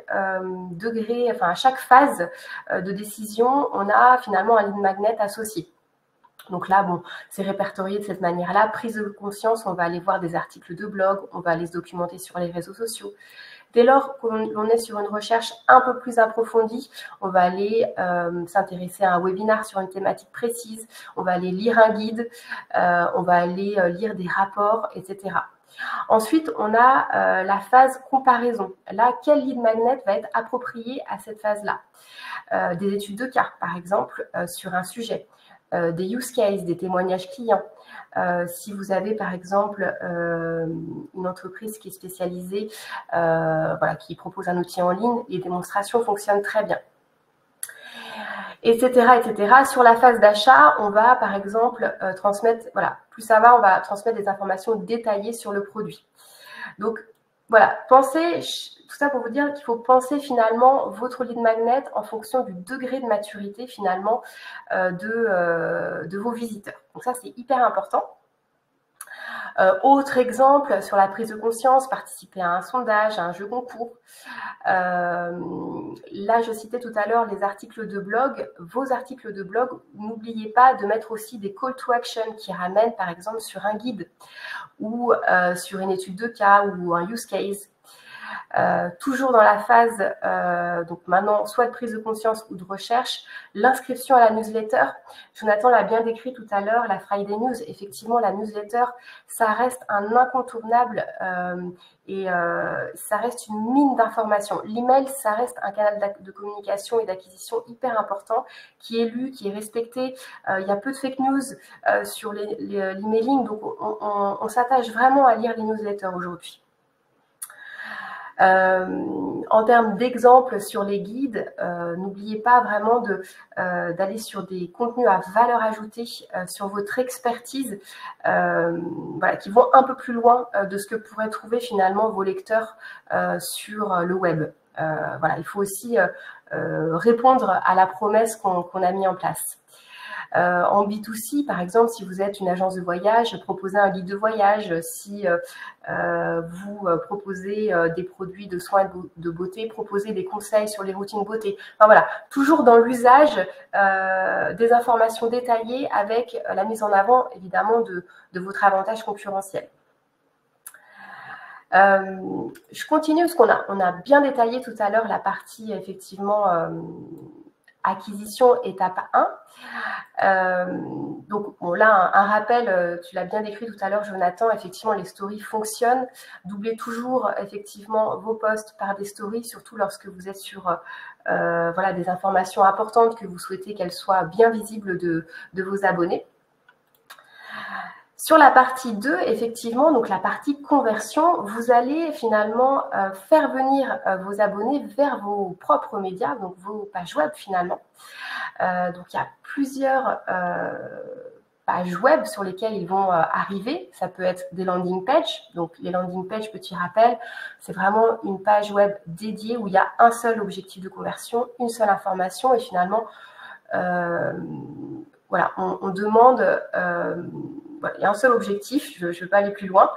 Speaker 2: degré, enfin à chaque phase de décision, on a finalement un lead magnet associé. Donc là, bon, c'est répertorié de cette manière-là. Prise de conscience, on va aller voir des articles de blog, on va aller se documenter sur les réseaux sociaux. Dès lors qu'on est sur une recherche un peu plus approfondie, on va aller s'intéresser à un webinar sur une thématique précise, on va aller lire un guide, on va aller lire des rapports, etc. Ensuite, on a la phase comparaison. Là, quel lead magnet va être approprié à cette phase-là? Des études de cas, par exemple, sur un sujet, des use cases, des témoignages clients. Si vous avez, par exemple, une entreprise qui est spécialisée, voilà, qui propose un outil en ligne, les démonstrations fonctionnent très bien. Etc., etc. Sur la phase d'achat, on va, par exemple, transmettre, voilà, plus ça va, on va transmettre des informations détaillées sur le produit. Donc, voilà, pensez, tout ça pour vous dire qu'il faut penser finalement votre lead magnet en fonction du degré de maturité finalement de vos visiteurs. Donc ça, c'est hyper important. Autre exemple sur la prise de conscience, participer à un sondage, à un jeu concours. Là, je citais tout à l'heure les articles de blog. Vos articles de blog, n'oubliez pas de mettre aussi des call to action qui ramènent par exemple sur un guide ou sur une étude de cas ou un use case. Toujours dans la phase, donc maintenant, soit de prise de conscience ou de recherche, l'inscription à la newsletter. Jonathan l'a bien décrit tout à l'heure, la Friday News. Effectivement, la newsletter, ça reste un incontournable et ça reste une mine d'informations. L'email, ça reste un canal de communication et d'acquisition hyper important qui est lu, qui est respecté. Il y a peu de fake news sur l'emailing, donc on s'attache vraiment à lire les newsletters aujourd'hui. En termes d'exemples sur les guides, n'oubliez pas vraiment d'aller sur des contenus à valeur ajoutée sur votre expertise, voilà, qui vont un peu plus loin de ce que pourraient trouver finalement vos lecteurs sur le web. Voilà, il faut aussi répondre à la promesse qu'on a mis en place. En B2C, par exemple, si vous êtes une agence de voyage, proposez un guide de voyage. Si vous proposez des produits de soins de beauté, proposez des conseils sur les routines beauté. Enfin voilà, toujours dans l'usage des informations détaillées avec la mise en avant, évidemment, de votre avantage concurrentiel. Je continue parce qu'on a bien détaillé tout à l'heure la partie, effectivement, acquisition étape 1. Donc bon, là, un rappel, tu l'as bien décrit tout à l'heure, Jonathan, effectivement, les stories fonctionnent. Doublez toujours, effectivement, vos posts par des stories, surtout lorsque vous êtes sur voilà, des informations importantes que vous souhaitez qu'elles soient bien visibles de vos abonnés. Sur la partie 2, effectivement, donc la partie conversion, vous allez finalement faire venir vos abonnés vers vos propres médias, donc vos pages web finalement. Donc il y a plusieurs pages web sur lesquelles ils vont arriver. Ça peut être des landing pages. Donc les landing pages, petit rappel, c'est vraiment une page web dédiée où il y a un seul objectif de conversion, une seule information et finalement, voilà, on demande... Voilà, il y a un seul objectif, je ne vais pas aller plus loin.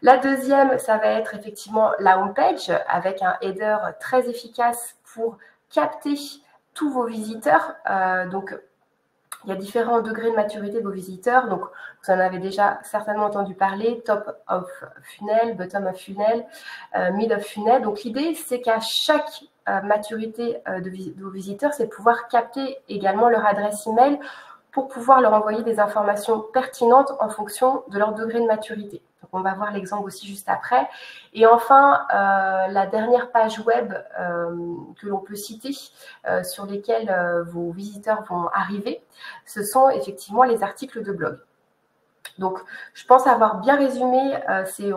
Speaker 2: La deuxième, ça va être effectivement la home page avec un header très efficace pour capter tous vos visiteurs. Donc, il y a différents degrés de maturité de vos visiteurs. Donc, vous en avez déjà certainement entendu parler, top of funnel, bottom of funnel, mid of funnel. Donc, l'idée, c'est qu'à chaque maturité de vos visiteurs, c'est de pouvoir capter également leur adresse email pour pouvoir leur envoyer des informations pertinentes en fonction de leur degré de maturité. Donc, on va voir l'exemple aussi juste après. Et enfin, la dernière page web que l'on peut citer, sur lesquelles vos visiteurs vont arriver, ce sont effectivement les articles de blog. Donc, je pense avoir bien résumé ces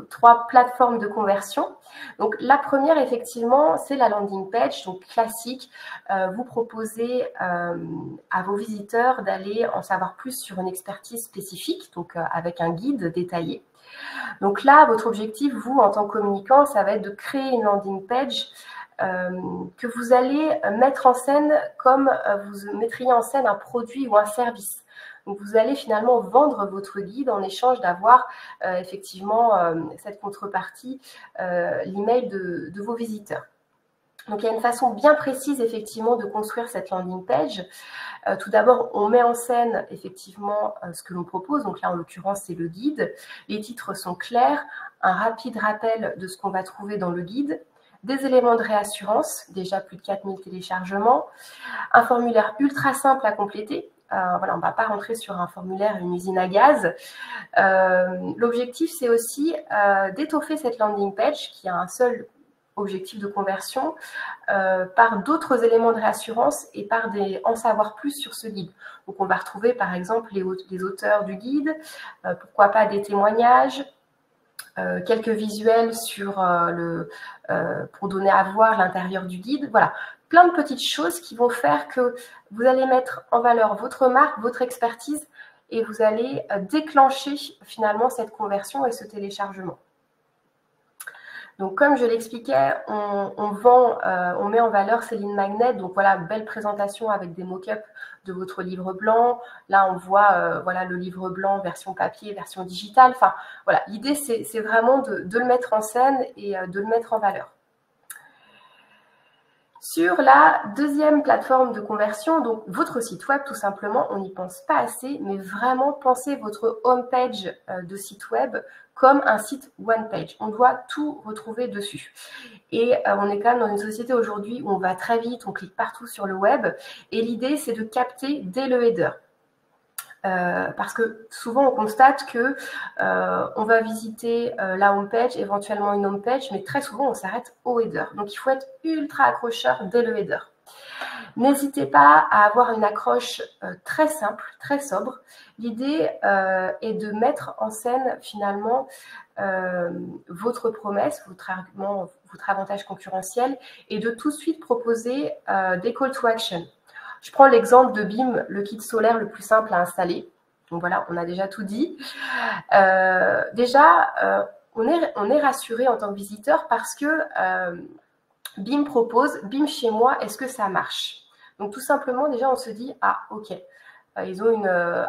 Speaker 2: 3 plateformes de conversion. Donc, la première, effectivement, c'est la landing page, donc classique. Vous proposez à vos visiteurs d'aller en savoir plus sur une expertise spécifique, donc avec un guide détaillé. Donc là, votre objectif, vous, en tant que communicant, ça va être de créer une landing page que vous allez mettre en scène comme vous mettriez en scène un produit ou un service. Donc, vous allez finalement vendre votre guide en échange d'avoir effectivement cette contrepartie, l'email de vos visiteurs. Donc, il y a une façon bien précise effectivement de construire cette landing page. Tout d'abord, on met en scène effectivement ce que l'on propose. Donc là, en l'occurrence, c'est le guide. Les titres sont clairs, un rapide rappel de ce qu'on va trouver dans le guide, des éléments de réassurance, déjà plus de 4000 téléchargements, un formulaire ultra simple à compléter, voilà, on ne va pas rentrer sur un formulaire, une usine à gaz. L'objectif, c'est aussi d'étoffer cette landing page qui a un seul objectif de conversion par d'autres éléments de réassurance et par en savoir plus sur ce guide. Donc, on va retrouver par exemple les auteurs du guide, pourquoi pas des témoignages, quelques visuels pour donner à voir l'intérieur du guide. Voilà, plein de petites choses qui vont faire que vous allez mettre en valeur votre marque, votre expertise et vous allez déclencher finalement cette conversion et ce téléchargement. Donc, comme je l'expliquais, on met en valeur ces lignes magnets. Donc, voilà, belle présentation avec des mock-ups de votre livre blanc. Là, on voit voilà, le livre blanc version papier, version digitale. Enfin, voilà, l'idée, c'est vraiment de le mettre en scène et de le mettre en valeur. Sur la deuxième plateforme de conversion, donc votre site web, tout simplement, on n'y pense pas assez, mais vraiment pensez votre homepage de site web comme un site one page. On doit tout retrouver dessus. Et on est quand même dans une société aujourd'hui où on va très vite, on clique partout sur le web. Et l'idée, c'est de capter dès le header. Parce que souvent on constate que on va visiter la homepage, éventuellement une homepage, mais très souvent on s'arrête au header. Donc il faut être ultra accrocheur dès le header. N'hésitez pas à avoir une accroche très simple, très sobre. L'idée est de mettre en scène finalement votre promesse, votre argument, votre avantage concurrentiel et de tout de suite proposer des call to action. Je prends l'exemple de BIM, le kit solaire le plus simple à installer. Donc voilà, on a déjà tout dit. On est rassuré en tant que visiteur parce que BIM propose « BIM chez moi, est-ce que ça marche ?» Donc tout simplement, déjà, on se dit « Ah, ok, ils ont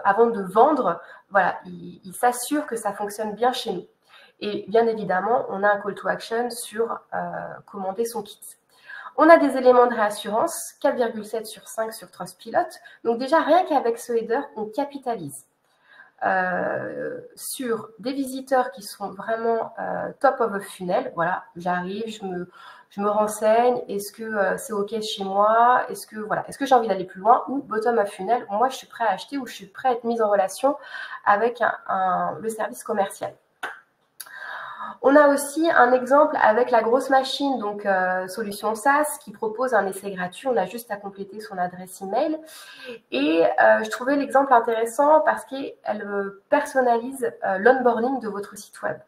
Speaker 2: avant de vendre, voilà, ils s'assurent que ça fonctionne bien chez nous. » Et bien évidemment, on a un call to action sur commander son kit. On a des éléments de réassurance, 4,7 sur 5 sur Trustpilot. Donc déjà, rien qu'avec ce header, on capitalise sur des visiteurs qui sont vraiment top of the funnel. Voilà, j'arrive, je me renseigne, est-ce que c'est OK chez moi, est-ce que j'ai envie d'aller plus loin, ou bottom of funnel, moi je suis prêt à acheter ou je suis prêt à être mise en relation avec le service commercial. On a aussi un exemple avec la grosse machine, donc Solution SaaS, qui propose un essai gratuit. On a juste à compléter son adresse email. Et je trouvais l'exemple intéressant parce qu'elle personnalise l'onboarding de votre site web.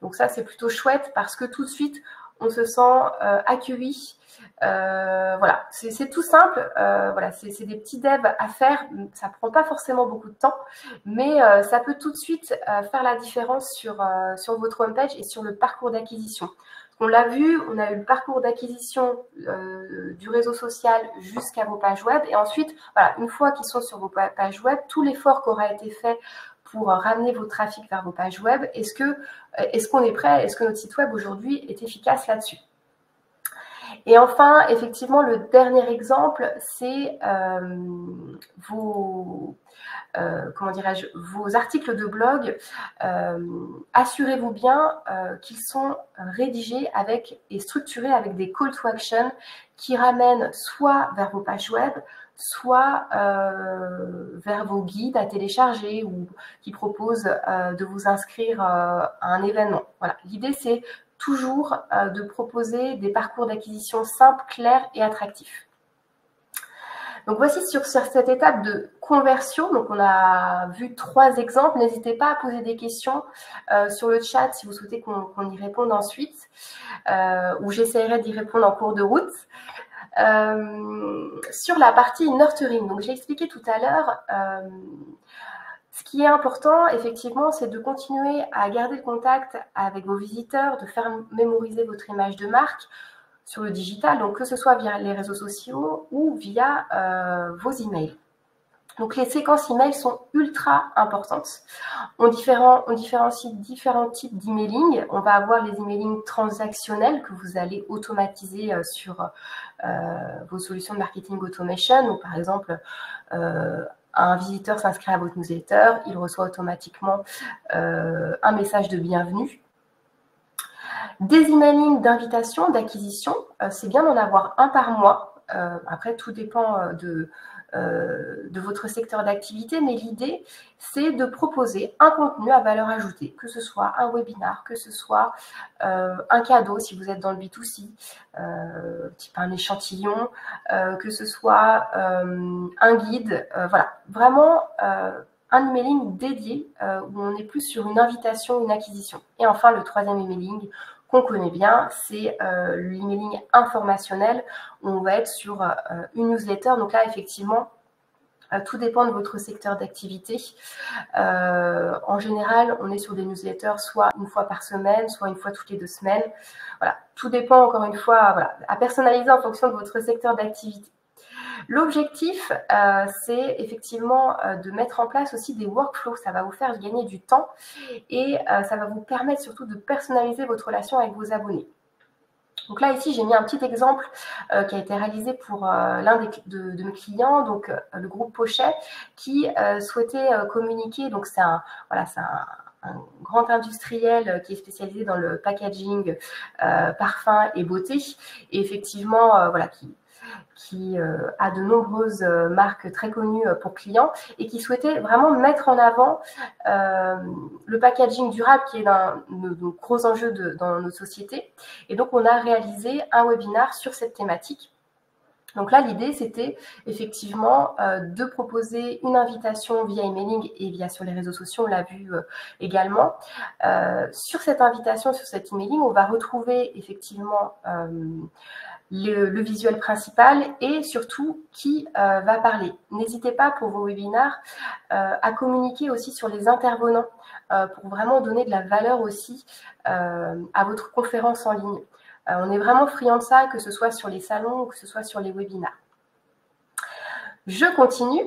Speaker 2: Donc ça, c'est plutôt chouette parce que tout de suite, on se sent accueilli. Voilà, c'est tout simple. Voilà, c'est des petits devs à faire. Ça prend pas forcément beaucoup de temps, mais ça peut tout de suite faire la différence sur votre homepage et sur le parcours d'acquisition. On l'a vu, on a eu le parcours d'acquisition du réseau social jusqu'à vos pages web. Et ensuite, voilà, une fois qu'ils sont sur vos pages web, tout l'effort qui aura été fait pour ramener vos trafics vers vos pages web, est-ce qu'on est prêt? Est-ce que notre site web aujourd'hui est efficace là-dessus? Et enfin, effectivement, le dernier exemple, c'est vos articles de blog. Assurez-vous bien qu'ils sont rédigés et structurés avec des call to action qui ramènent soit vers vos pages web, soit vers vos guides à télécharger ou qui proposent de vous inscrire à un événement. Voilà. L'idée, c'est toujours de proposer des parcours d'acquisition simples, clairs et attractifs. Donc voici sur cette étape de conversion. Donc on a vu 3 exemples. N'hésitez pas à poser des questions sur le chat si vous souhaitez qu'on y réponde ensuite, ou j'essaierai d'y répondre en cours de route. Sur la partie nurturing, donc j'ai expliqué tout à l'heure, ce qui est important, effectivement, c'est de continuer à garder le contact avec vos visiteurs, de faire mémoriser votre image de marque sur le digital, donc que ce soit via les réseaux sociaux ou via vos emails. Donc les séquences emails sont ultra importantes. On différencie différents types d'emailing. On va avoir les emailing transactionnels que vous allez automatiser sur vos solutions de marketing automation, ou par exemple un visiteur s'inscrit à votre newsletter, il reçoit automatiquement un message de bienvenue. Des emailing d'invitation, d'acquisition, c'est bien d'en avoir un par mois. Après, tout dépend de votre secteur d'activité, mais l'idée, c'est de proposer un contenu à valeur ajoutée, que ce soit un webinar, que ce soit un cadeau si vous êtes dans le B2C, type un échantillon, que ce soit un guide, voilà, vraiment un emailing dédié où on est plus sur une invitation, une acquisition. Et enfin, le troisième emailing qu'on connaît bien, c'est l'emailing informationnel où on va être sur une newsletter. Donc là, effectivement, tout dépend de votre secteur d'activité. En général, on est sur des newsletters soit une fois par semaine, soit une fois toutes les 2 semaines. Voilà, tout dépend encore une fois, voilà, à personnaliser en fonction de votre secteur d'activité. L'objectif, c'est effectivement de mettre en place aussi des workflows. Ça va vous faire gagner du temps et ça va vous permettre surtout de personnaliser votre relation avec vos abonnés. Donc là, ici, j'ai mis un petit exemple qui a été réalisé pour l'un de mes clients, donc le groupe Pochet, qui souhaitait communiquer. Donc c'est un grand industriel qui est spécialisé dans le packaging, parfum et beauté. Et effectivement, voilà, qui a de nombreuses marques très connues pour clients et qui souhaitait vraiment mettre en avant le packaging durable qui est un de nos gros enjeux dans nos sociétés. Et donc, on a réalisé un webinar sur cette thématique. Donc là, l'idée, c'était effectivement de proposer une invitation via emailing et via sur les réseaux sociaux, on l'a vu également. Sur cette invitation, sur cet emailing, on va retrouver effectivement le visuel principal et surtout qui va parler. N'hésitez pas pour vos webinars à communiquer aussi sur les intervenants pour vraiment donner de la valeur aussi à votre conférence en ligne. On est vraiment friand de ça, que ce soit sur les salons ou que ce soit sur les webinars. Je continue.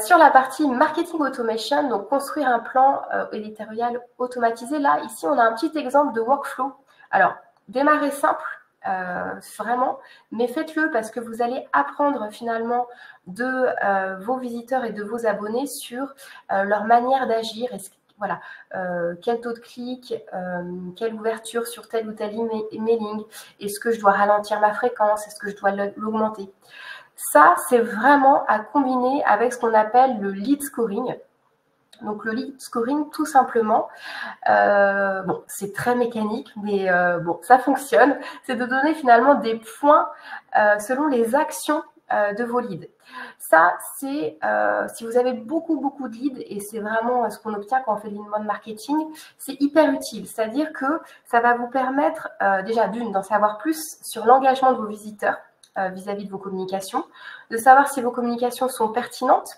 Speaker 2: Sur la partie marketing automation, donc construire un plan éditorial automatisé. Là, ici, on a un petit exemple de workflow. Alors, démarrez simple, vraiment, mais faites-le parce que vous allez apprendre finalement de vos visiteurs et de vos abonnés sur leur manière d'agir. Voilà, quel taux de clic, quelle ouverture sur tel ou tel emailing, est-ce que je dois ralentir ma fréquence, est-ce que je dois l'augmenter. Ça, c'est vraiment à combiner avec ce qu'on appelle le lead scoring. Donc, le lead scoring, tout simplement, bon, c'est très mécanique, mais bon, ça fonctionne. C'est de donner finalement des points selon les actions de vos leads. Ça, c'est si vous avez beaucoup de leads, et c'est vraiment ce qu'on obtient quand on fait de l'inbound marketing, c'est hyper utile. C'est-à-dire que ça va vous permettre déjà d'une, d'en savoir plus sur l'engagement de vos visiteurs vis-à-vis de vos communications, de savoir si vos communications sont pertinentes,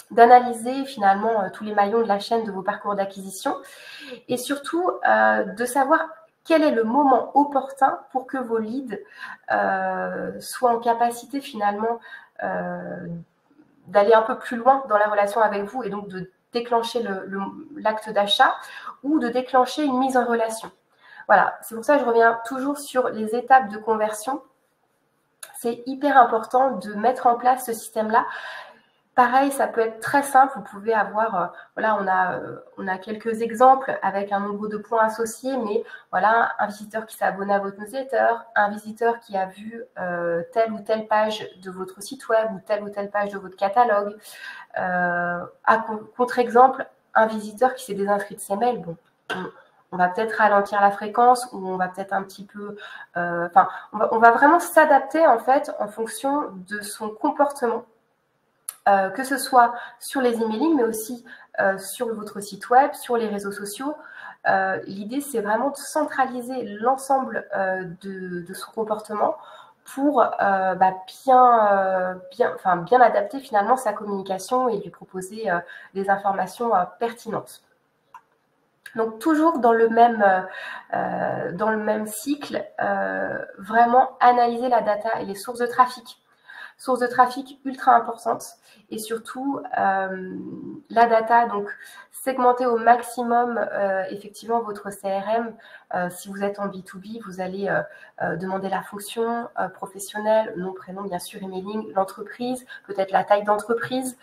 Speaker 2: d'analyser finalement tous les maillons de la chaîne de vos parcours d'acquisition et surtout de savoir quel est le moment opportun pour que vos leads soient en capacité finalement d'aller un peu plus loin dans la relation avec vous et donc de déclencher l'acte d'achat ou de déclencher une mise en relation. Voilà, c'est pour ça que je reviens toujours sur les étapes de conversion. C'est hyper important de mettre en place ce système-là. Pareil, ça peut être très simple. Vous pouvez avoir, voilà, on a quelques exemples avec un nombre de points associés, mais voilà, un visiteur qui s'est abonné à votre newsletter, un visiteur qui a vu telle ou telle page de votre site web ou telle page de votre catalogue. À contre-exemple, un visiteur qui s'est désinscrit de ses mails. Bon, on va peut-être ralentir la fréquence ou on va peut-être un petit peu... Enfin, on va vraiment s'adapter en fait en fonction de son comportement. Que ce soit sur les emailing, mais aussi sur votre site web, sur les réseaux sociaux. L'idée, c'est vraiment de centraliser l'ensemble de son comportement pour bien adapter finalement sa communication et lui proposer des informations pertinentes. Donc, toujours dans le même cycle, vraiment analyser la data et les sources de trafic. Sources de trafic ultra importantes et surtout la data, donc segmenter au maximum effectivement votre CRM. Si vous êtes en B2B, vous allez demander la fonction professionnelle, nom, prénom, bien sûr, emailing, l'entreprise, peut-être la taille d'entreprise,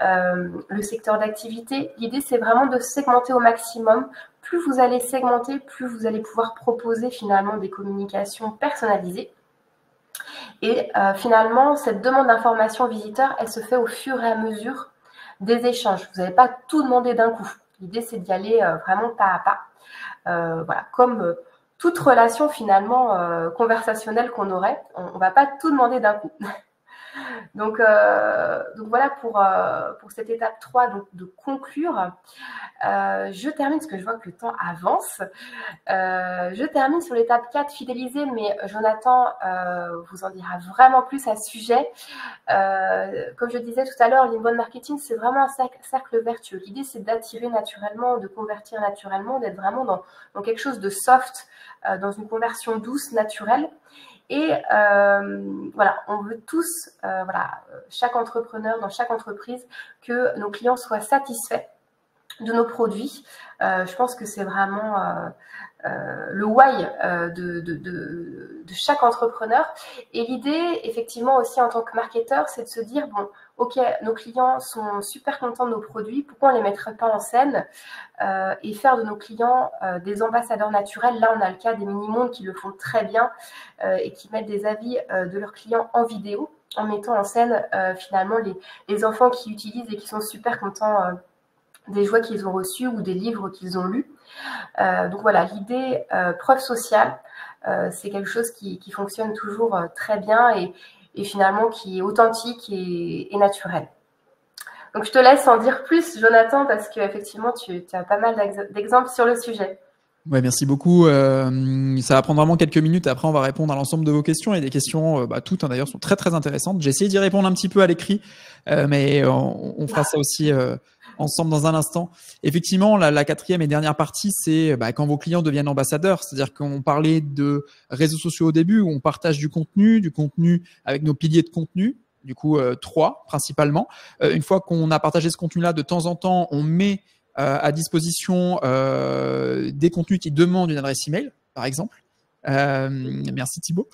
Speaker 2: le secteur d'activité. L'idée, c'est vraiment de segmenter au maximum. Plus vous allez segmenter, plus vous allez pouvoir proposer finalement des communications personnalisées. Et finalement, cette demande d'information visiteur, elle se fait au fur et à mesure des échanges. Vous n'allez pas tout demander d'un coup. L'idée, c'est d'y aller vraiment pas à pas. Voilà, comme toute relation finalement conversationnelle qu'on aurait, on ne va pas tout demander d'un coup. Donc voilà pour cette étape 3, donc de conclure. Je termine, parce que je vois que le temps avance. Je termine sur l'étape 4, fidéliser, mais Jonathan vous en dira vraiment plus à ce sujet. Comme je disais tout à l'heure, l'inbound marketing, c'est vraiment un cercle vertueux. L'idée, c'est d'attirer naturellement, de convertir naturellement, d'être vraiment dans quelque chose de soft, dans une conversion douce, naturelle. Et voilà, on veut tous, chaque entrepreneur, dans chaque entreprise, que nos clients soient satisfaits de nos produits. Je pense que c'est vraiment le why de chaque entrepreneur. Et l'idée, effectivement, aussi en tant que marketeur, c'est de se dire, bon, ok, nos clients sont super contents de nos produits, pourquoi on ne les mettrait pas en scène et faire de nos clients des ambassadeurs naturels. Là, on a le cas des mini-mondes qui le font très bien et qui mettent des avis de leurs clients en vidéo, en mettant en scène finalement les enfants qui utilisent et qui sont super contents des jouets qu'ils ont reçus ou des livres qu'ils ont lus. Donc voilà, l'idée preuve sociale, c'est quelque chose qui fonctionne toujours très bien et finalement qui est authentique et naturel. Donc je te laisse en dire plus, Jonathan, parce qu'effectivement, tu as pas mal d'exemples sur le sujet.
Speaker 1: Ouais, merci beaucoup. Ça va prendre vraiment quelques minutes. Après, on va répondre à l'ensemble de vos questions. Et des questions, toutes d'ailleurs, sont très très intéressantes. J'ai essayé d'y répondre un petit peu à l'écrit, mais on fera ça aussi ensemble dans un instant. Effectivement, la quatrième et dernière partie, c'est quand vos clients deviennent ambassadeurs. C'est-à-dire qu'on parlait de réseaux sociaux au début, où on partage du contenu avec nos piliers de contenu. Du coup, 3 principalement. Une fois qu'on a partagé ce contenu-là, de temps en temps, on met à disposition des contenus qui demandent une adresse email, par exemple. Merci Thibaut.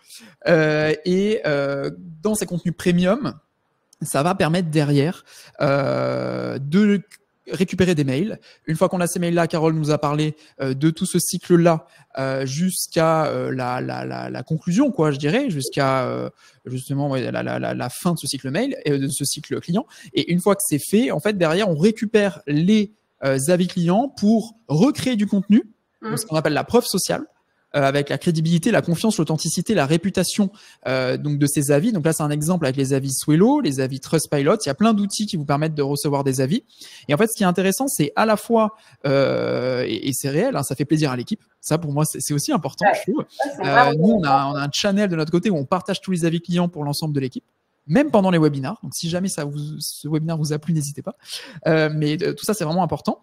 Speaker 1: Et dans ces contenus premium, ça va permettre derrière de récupérer des mails. Une fois qu'on a ces mails-là, Carole nous a parlé de tout ce cycle-là jusqu'à la conclusion, quoi, je dirais, jusqu'à justement la fin de ce cycle mail et de ce cycle client. Et une fois que c'est fait, en fait, derrière, on récupère les avis clients pour recréer du contenu, donc ce qu'on appelle la preuve sociale, avec la crédibilité, la confiance, l'authenticité, la réputation donc de ces avis. Donc là, c'est un exemple avec les avis Swello, les avis Trustpilot. Il y a plein d'outils qui vous permettent de recevoir des avis. Et en fait, ce qui est intéressant, c'est à la fois, et c'est réel, hein, ça fait plaisir à l'équipe. Ça, pour moi, c'est aussi important, je trouve. Nous, on a un channel de notre côté où on partage tous les avis clients pour l'ensemble de l'équipe, même pendant les webinars. Donc, si jamais ce webinaire vous a plu, n'hésitez pas. Mais tout ça, c'est vraiment important.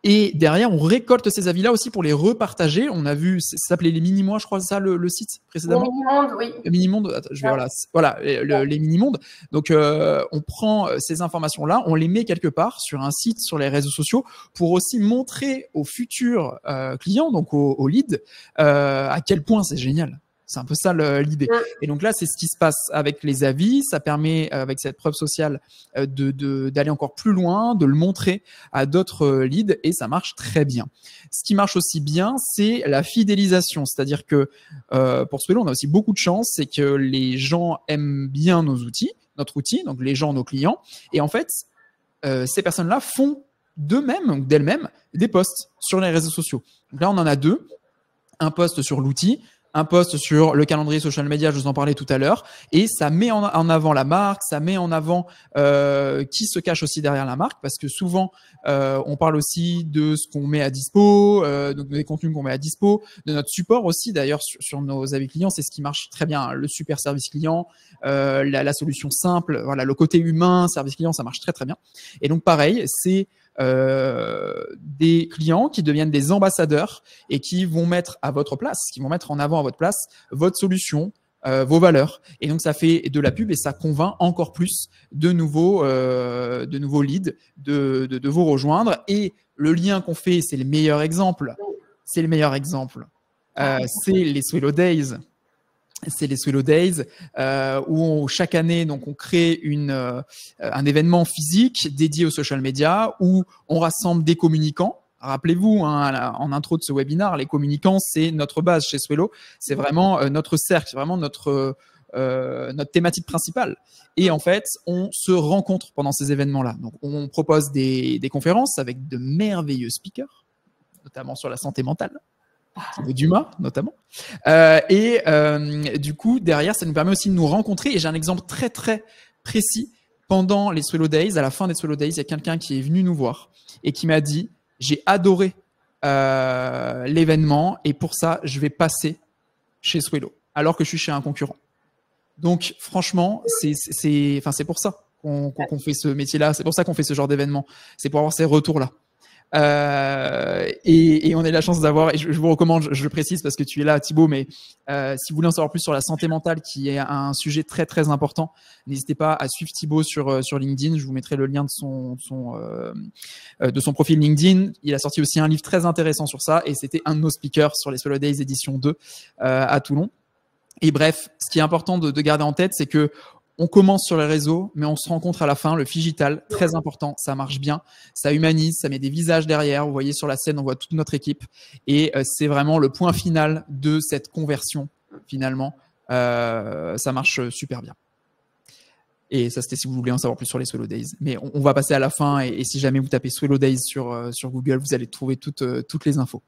Speaker 1: Et derrière, on récolte ces avis-là aussi pour les repartager. On a vu, ça s'appelait les mini-mois, je crois, c'est ça le site précédemment.
Speaker 2: Les mini-mondes, oui.
Speaker 1: Les mini-mondes, voilà, les mini-mondes. Donc, on prend ces informations-là, on les met quelque part sur un site, sur les réseaux sociaux, pour aussi montrer aux futurs clients, donc aux leads, à quel point c'est génial. C'est un peu ça l'idée. Et donc là, c'est ce qui se passe avec les avis. Ça permet, avec cette preuve sociale, d'aller encore plus loin, de le montrer à d'autres leads et ça marche très bien. Ce qui marche aussi bien, c'est la fidélisation. C'est-à-dire que pour Swello, on a aussi beaucoup de chance, c'est que les gens aiment bien nos outils, notre outil, donc les gens, nos clients. Et en fait, ces personnes-là font d'eux-mêmes, donc d'elles-mêmes, des posts sur les réseaux sociaux. Donc là, on en a 2. Un post sur l'outil, un post sur le calendrier social media, je vous en parlais tout à l'heure, et ça met en avant la marque, ça met en avant qui se cache aussi derrière la marque, parce que souvent, on parle aussi de ce qu'on met à dispo, donc des contenus qu'on met à dispo, de notre support aussi, d'ailleurs, sur nos avis clients, c'est ce qui marche très bien, le super service client, la solution simple, voilà, le côté humain, service client, ça marche très très bien. Et donc pareil, c'est des clients qui deviennent des ambassadeurs et qui vont mettre à votre place, qui vont mettre en avant à votre place votre solution, vos valeurs. Et donc, ça fait de la pub et ça convainc encore plus de nouveaux leads de vous rejoindre. Et le lien qu'on fait, c'est le meilleur exemple. C'est le meilleur exemple. C'est les Swello Days. C'est les Swello Days où chaque année, donc, on crée un événement physique dédié aux social media où on rassemble des communicants. Rappelez-vous, hein, en intro de ce webinaire, les communicants, c'est notre base chez Swello. C'est vraiment notre cercle, c'est vraiment notre thématique principale. Et en fait, on se rencontre pendant ces événements-là. Donc, on propose des conférences avec de merveilleux speakers, notamment sur la santé mentale. Thibaut Dumas, notamment. Du coup, derrière, ça nous permet aussi de nous rencontrer. Et j'ai un exemple très, très précis. Pendant les Swello Days, à la fin des Swello Days, il y a quelqu'un qui est venu nous voir et qui m'a dit « J'ai adoré l'événement et pour ça, je vais passer chez Swello, alors que je suis chez un concurrent. » Donc, franchement, c'est pour ça qu'on fait ce métier-là. C'est pour ça qu'on fait ce genre d'événement. C'est pour avoir ces retours-là. Et on a eu la chance d'avoir, et je vous recommande, je le précise parce que tu es là Thibaut, mais si vous voulez en savoir plus sur la santé mentale qui est un sujet très très important, n'hésitez pas à suivre Thibaut sur LinkedIn. Je vous mettrai le lien de son profil LinkedIn. Il a sorti aussi un livre très intéressant sur ça et c'était un de nos speakers sur les Swello Days édition 2 à Toulon. Et bref, ce qui est important de garder en tête, c'est que on commence sur les réseaux, mais on se rencontre à la fin. Le Figital, très important, ça marche bien, ça humanise, ça met des visages derrière. Vous voyez sur la scène, on voit toute notre équipe. Et c'est vraiment le point final de cette conversion, finalement. Ça marche super bien. Et ça, c'était si vous voulez en savoir plus sur les Swello Days. Mais on va passer à la fin. Et si jamais vous tapez Swello Days sur Google, vous allez trouver toutes les infos.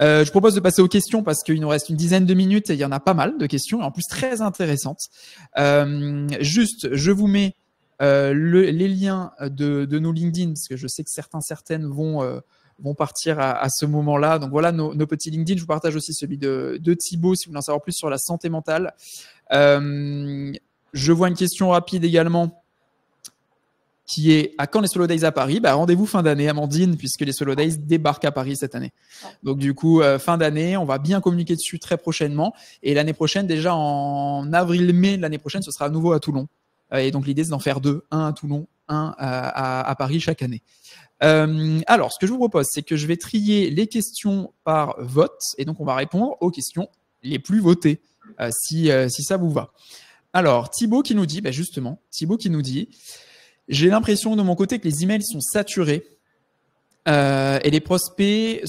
Speaker 1: Je propose de passer aux questions parce qu'il nous reste une dizaine de minutes et il y en a pas mal de questions, et en plus très intéressantes. Juste, je vous mets les liens de nos LinkedIn parce que je sais que certaines vont partir à ce moment-là. Donc voilà nos petits LinkedIn. Je vous partage aussi celui de Thibaut si vous voulez en savoir plus sur la santé mentale. Je vois une question rapide également qui est à quand les Swello Days à Paris? Rendez-vous fin d'année, Amandine, puisque les Swello Days débarquent à Paris cette année. Donc du coup, fin d'année, on va bien communiquer dessus très prochainement. Et l'année prochaine, déjà en avril-mai de l'année prochaine, ce sera à nouveau à Toulon. Et donc l'idée, c'est d'en faire deux, un à Toulon, un à Paris chaque année. Alors, ce que je vous propose, c'est que je vais trier les questions par vote. Et donc, on va répondre aux questions les plus votées, si ça vous va. Alors, Thibaut qui nous dit, Thibaut qui nous dit... J'ai l'impression de mon côté que les emails sont saturés et les prospects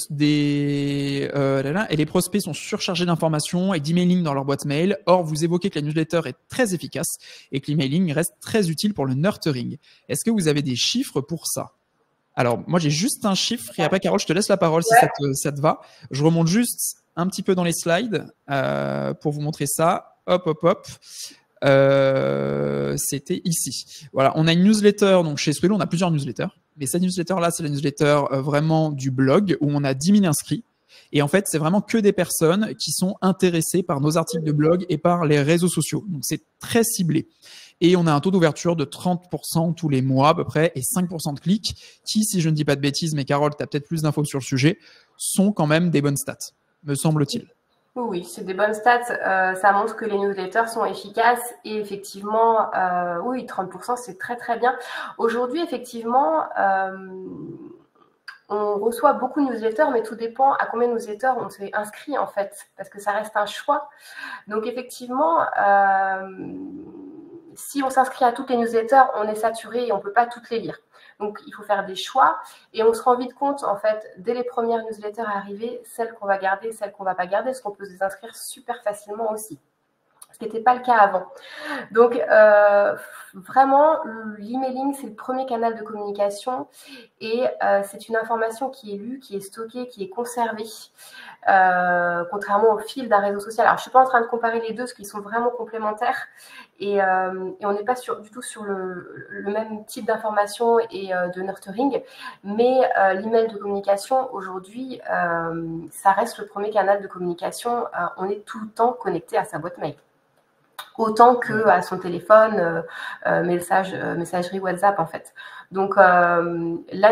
Speaker 1: sont surchargés d'informations et d'emailing dans leur boîte mail. Or, vous évoquez que la newsletter est très efficace et que l'emailing reste très utile pour le nurturing. Est-ce que vous avez des chiffres pour ça? Alors, moi, j'ai juste un chiffre et après, Carole, je te laisse la parole si ça te va. Je remonte juste un petit peu dans les slides pour vous montrer ça. Hop. C'était ici. Voilà, on a une newsletter, donc chez Swello, on a plusieurs newsletters. Mais cette newsletter-là, c'est la newsletter vraiment du blog où on a 10 000 inscrits. Et en fait, c'est vraiment que des personnes qui sont intéressées par nos articles de blog et par les réseaux sociaux. Donc, c'est très ciblé. Et on a un taux d'ouverture de 30% tous les mois à peu près et 5% de clics qui, si je ne dis pas de bêtises, mais Carole, tu as peut-être plus d'infos sur le sujet, sont quand même des bonnes stats, me semble-t-il.
Speaker 2: Oui, c'est des bonnes stats. Ça montre que les newsletters sont efficaces et effectivement, oui, 30%, c'est très très bien. Aujourd'hui, effectivement, on reçoit beaucoup de newsletters, mais tout dépend à combien de newsletters on s'est inscrit en fait, parce que ça reste un choix. Donc effectivement, si on s'inscrit à toutes les newsletters, on est saturé et on ne peut pas toutes les lire. Donc, il faut faire des choix et on se rend vite compte, en fait, dès les premières newsletters arrivées, celles qu'on va garder, celles qu'on ne va pas garder, parce qu'on peut les inscrire super facilement aussi, ce qui n'était pas le cas avant. Donc, vraiment, l'emailing, c'est le premier canal de communication et c'est une information qui est lue, qui est stockée, qui est conservée, contrairement au fil d'un réseau social. Alors, je ne suis pas en train de comparer les deux, parce qu'ils sont vraiment complémentaires et on n'est pas du tout sur le même type d'information et de nurturing, mais l'email de communication, aujourd'hui, ça reste le premier canal de communication. On est tout le temps connecté à sa boîte mail. Autant qu'à son téléphone, messagerie WhatsApp en fait. Donc la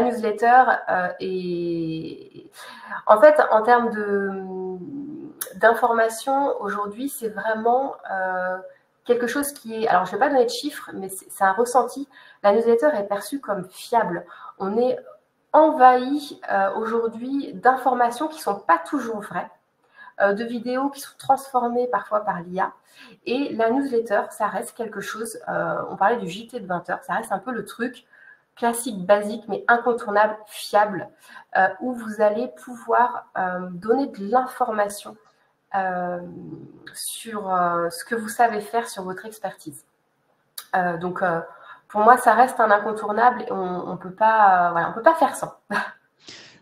Speaker 2: newsletter est... En fait, en termes d'information, aujourd'hui, c'est vraiment quelque chose qui est... Alors, je ne vais pas donner de chiffres, mais c'est un ressenti. La newsletter est perçue comme fiable. On est envahi aujourd'hui d'informations qui ne sont pas toujours vraies, de vidéos qui sont transformées parfois par l'IA. Et la newsletter, ça reste quelque chose, on parlait du JT de 20h, ça reste un peu le truc classique, basique, mais incontournable, fiable, où vous allez pouvoir donner de l'information sur ce que vous savez faire, sur votre expertise. Donc, pour moi, ça reste un incontournable et on peut pas, voilà, on peut pas faire sans.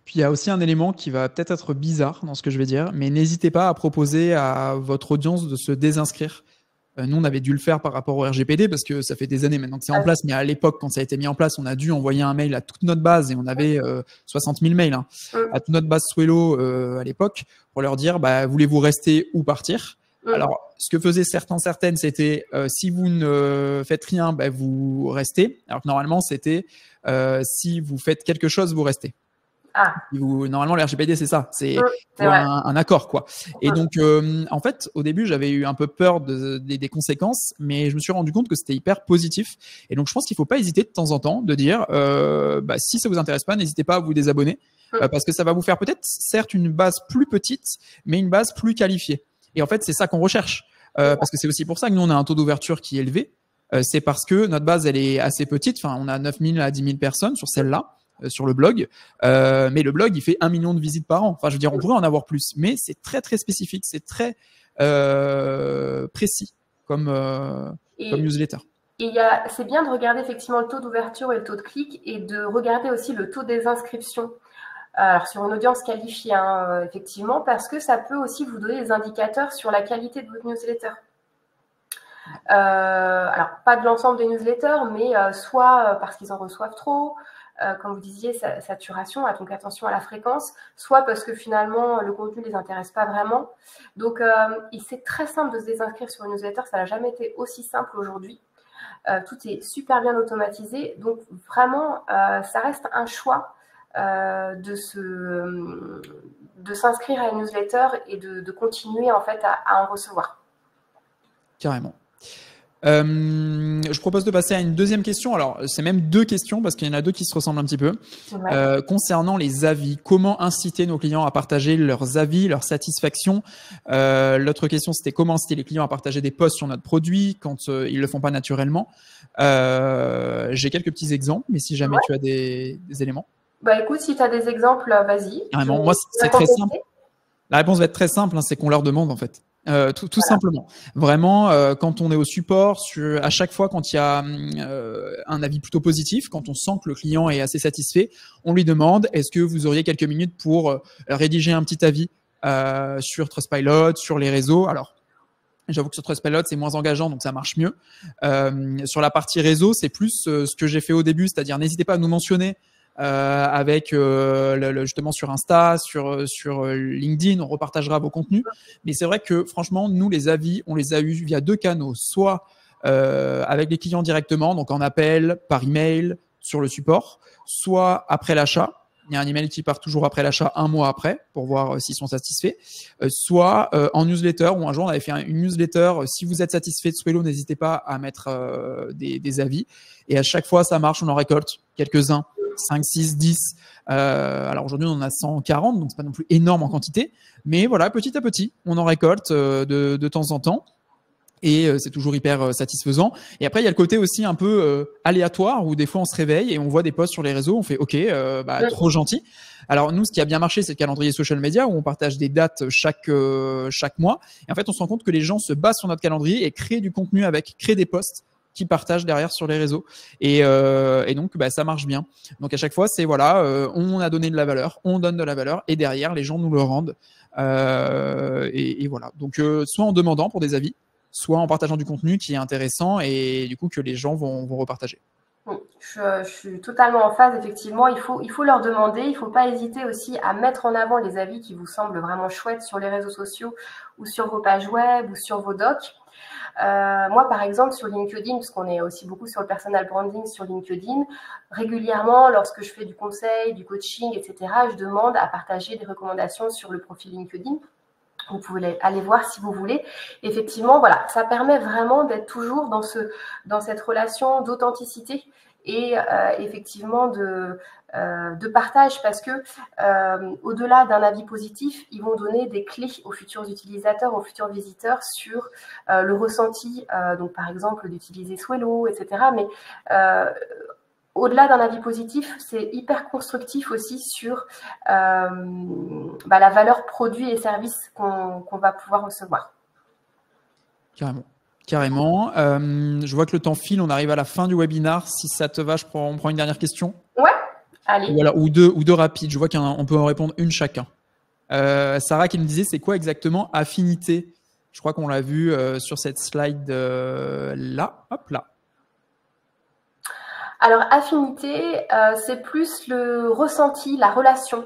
Speaker 1: Puis il y a aussi un élément qui va peut-être être bizarre dans ce que je vais dire, mais n'hésitez pas à proposer à votre audience de se désinscrire. Nous, on avait dû le faire par rapport au RGPD parce que ça fait des années maintenant que c'est en place, mais à l'époque, quand ça a été mis en place, on a dû envoyer un mail à toute notre base et on avait 60 000 mails à toute notre base Swello à l'époque pour leur dire voulez-vous rester ou partir. Alors, ce que faisaient certaines, c'était si vous ne faites rien, vous restez. Alors que normalement, c'était si vous faites quelque chose, vous restez. Normalement, le RGPD, c'est ça. C'est un accord, quoi. Et donc, en fait, au début, j'avais eu un peu peur des conséquences, mais je me suis rendu compte que c'était hyper positif. Et donc, je pense qu'il faut pas hésiter de temps en temps de dire, si ça vous intéresse pas, n'hésitez pas à vous désabonner, parce que ça va vous faire peut-être, certes, une base plus petite, mais une base plus qualifiée. Et en fait, c'est ça qu'on recherche. Parce que c'est aussi pour ça que nous, on a un taux d'ouverture qui est élevé. C'est parce que notre base, elle est assez petite. Enfin, on a 9 000 à 10 000 personnes sur celle-là. Sur le blog, mais le blog il fait 1 million de visites par an. Enfin, je veux dire, on pourrait en avoir plus, mais c'est très très spécifique, c'est très précis comme newsletter.
Speaker 2: Et c'est bien de regarder effectivement le taux d'ouverture et le taux de clic et de regarder aussi le taux des inscriptions. Alors, sur une audience qualifiée, effectivement, parce que ça peut aussi vous donner des indicateurs sur la qualité de votre newsletter. Alors, pas de l'ensemble des newsletters, mais soit parce qu'ils en reçoivent trop, comme vous disiez, saturation, donc attention à la fréquence, soit parce que finalement, le contenu ne les intéresse pas vraiment. Donc, c'est très simple de se désinscrire sur une newsletter, ça n'a jamais été aussi simple aujourd'hui. Tout est super bien automatisé, donc vraiment, ça reste un choix de s'inscrire à une newsletter et de continuer en fait à en recevoir.
Speaker 1: Carrément. Je propose de passer à une deuxième question. Alors, c'est même deux questions parce qu'il y en a deux qui se ressemblent un petit peu. Concernant les avis, comment inciter nos clients à partager leurs avis, leur satisfaction? L'autre question, c'était comment inciter les clients à partager des posts sur notre produit quand ils le font pas naturellement. J'ai quelques petits exemples, mais si jamais tu as des éléments.
Speaker 2: Écoute, si tu as des exemples, vas-y.
Speaker 1: Carrément, moi, c'est très simple. La réponse va être très simple, c'est qu'on leur demande en fait. Tout simplement. Vraiment, quand on est au support, à chaque fois quand il y a un avis plutôt positif, quand on sent que le client est assez satisfait, on lui demande est-ce que vous auriez quelques minutes pour rédiger un petit avis sur Trustpilot, sur les réseaux. Alors, j'avoue que sur Trustpilot, c'est moins engageant, donc ça marche mieux. Sur la partie réseau, c'est plus ce que j'ai fait au début, c'est-à-dire n'hésitez pas à nous mentionner avec justement sur Insta, sur LinkedIn, on repartagera vos contenus. Mais c'est vrai que franchement, nous, les avis, on les a eus via deux canaux, soit avec les clients directement, donc en appel, par email, sur le support, soit après l'achat. Il y a un email qui part toujours après l'achat, un mois après, pour voir s'ils sont satisfaits. Soit en newsletter, où un jour on avait fait une newsletter. Si vous êtes satisfait de Swello, n'hésitez pas à mettre des avis. Et à chaque fois, ça marche, on en récolte quelques-uns. 5, 6, 10. Alors aujourd'hui, on en a 140, donc c'est pas non plus énorme en quantité. Mais voilà, petit à petit, on en récolte de temps en temps. Et c'est toujours hyper satisfaisant. Et après, il y a le côté aussi un peu aléatoire où des fois on se réveille et on voit des posts sur les réseaux, on fait OK, trop gentil. Alors nous, ce qui a bien marché, c'est le calendrier social media où on partage des dates chaque mois. Et en fait, on se rend compte que les gens se basent sur notre calendrier et créent du contenu créent des posts qui partagent derrière sur les réseaux. Et donc, ça marche bien. Donc à chaque fois, c'est voilà, on a donné de la valeur, on donne de la valeur et derrière, les gens nous le rendent. Et voilà. Donc soit en demandant pour des avis, soit en partageant du contenu qui est intéressant et du coup que les gens vont repartager.
Speaker 2: Je suis totalement en phase, effectivement. Il faut leur demander. Il ne faut pas hésiter aussi à mettre en avant les avis qui vous semblent vraiment chouettes sur les réseaux sociaux ou sur vos pages web ou sur vos docs. Moi, par exemple, sur LinkedIn, parce qu'on est aussi beaucoup sur le personal branding sur LinkedIn, régulièrement, lorsque je fais du conseil, du coaching, etc., je demande à partager des recommandations sur le profil LinkedIn. Vous pouvez aller voir si vous voulez. Effectivement, voilà, ça permet vraiment d'être toujours dans cette relation d'authenticité et effectivement de partage parce que au-delà d'un avis positif, ils vont donner des clés aux futurs utilisateurs, aux futurs visiteurs sur le ressenti, donc par exemple d'utiliser Swello, etc. Mais au-delà d'un avis positif, c'est hyper constructif aussi sur la valeur produit et service qu'on va pouvoir recevoir.
Speaker 1: Carrément. Carrément. Je vois que le temps file, on arrive à la fin du webinar. Si ça te va, on prend une dernière question.
Speaker 2: Ouais, allez.
Speaker 1: Voilà, ou deux rapides. Je vois qu'on peut en répondre une chacun. Sarah qui me disait, c'est quoi exactement affinité? Je crois qu'on l'a vu sur cette slide là. Hop là.
Speaker 2: Alors, affinité, c'est plus le ressenti, la relation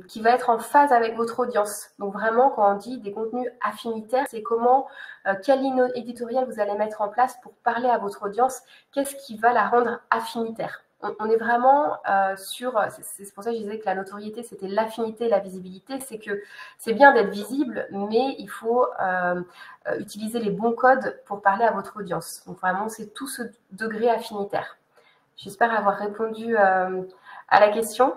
Speaker 2: qui va être en phase avec votre audience. Donc vraiment, quand on dit des contenus affinitaires, c'est comment, quelle ligne éditoriale vous allez mettre en place pour parler à votre audience, qu'est-ce qui va la rendre affinitaire. On est vraiment sur, c'est pour ça que je disais que la notoriété, c'était l'affinité, la visibilité, c'est que c'est bien d'être visible, mais il faut utiliser les bons codes pour parler à votre audience. Donc vraiment, c'est tout ce degré affinitaire. J'espère avoir répondu à la question.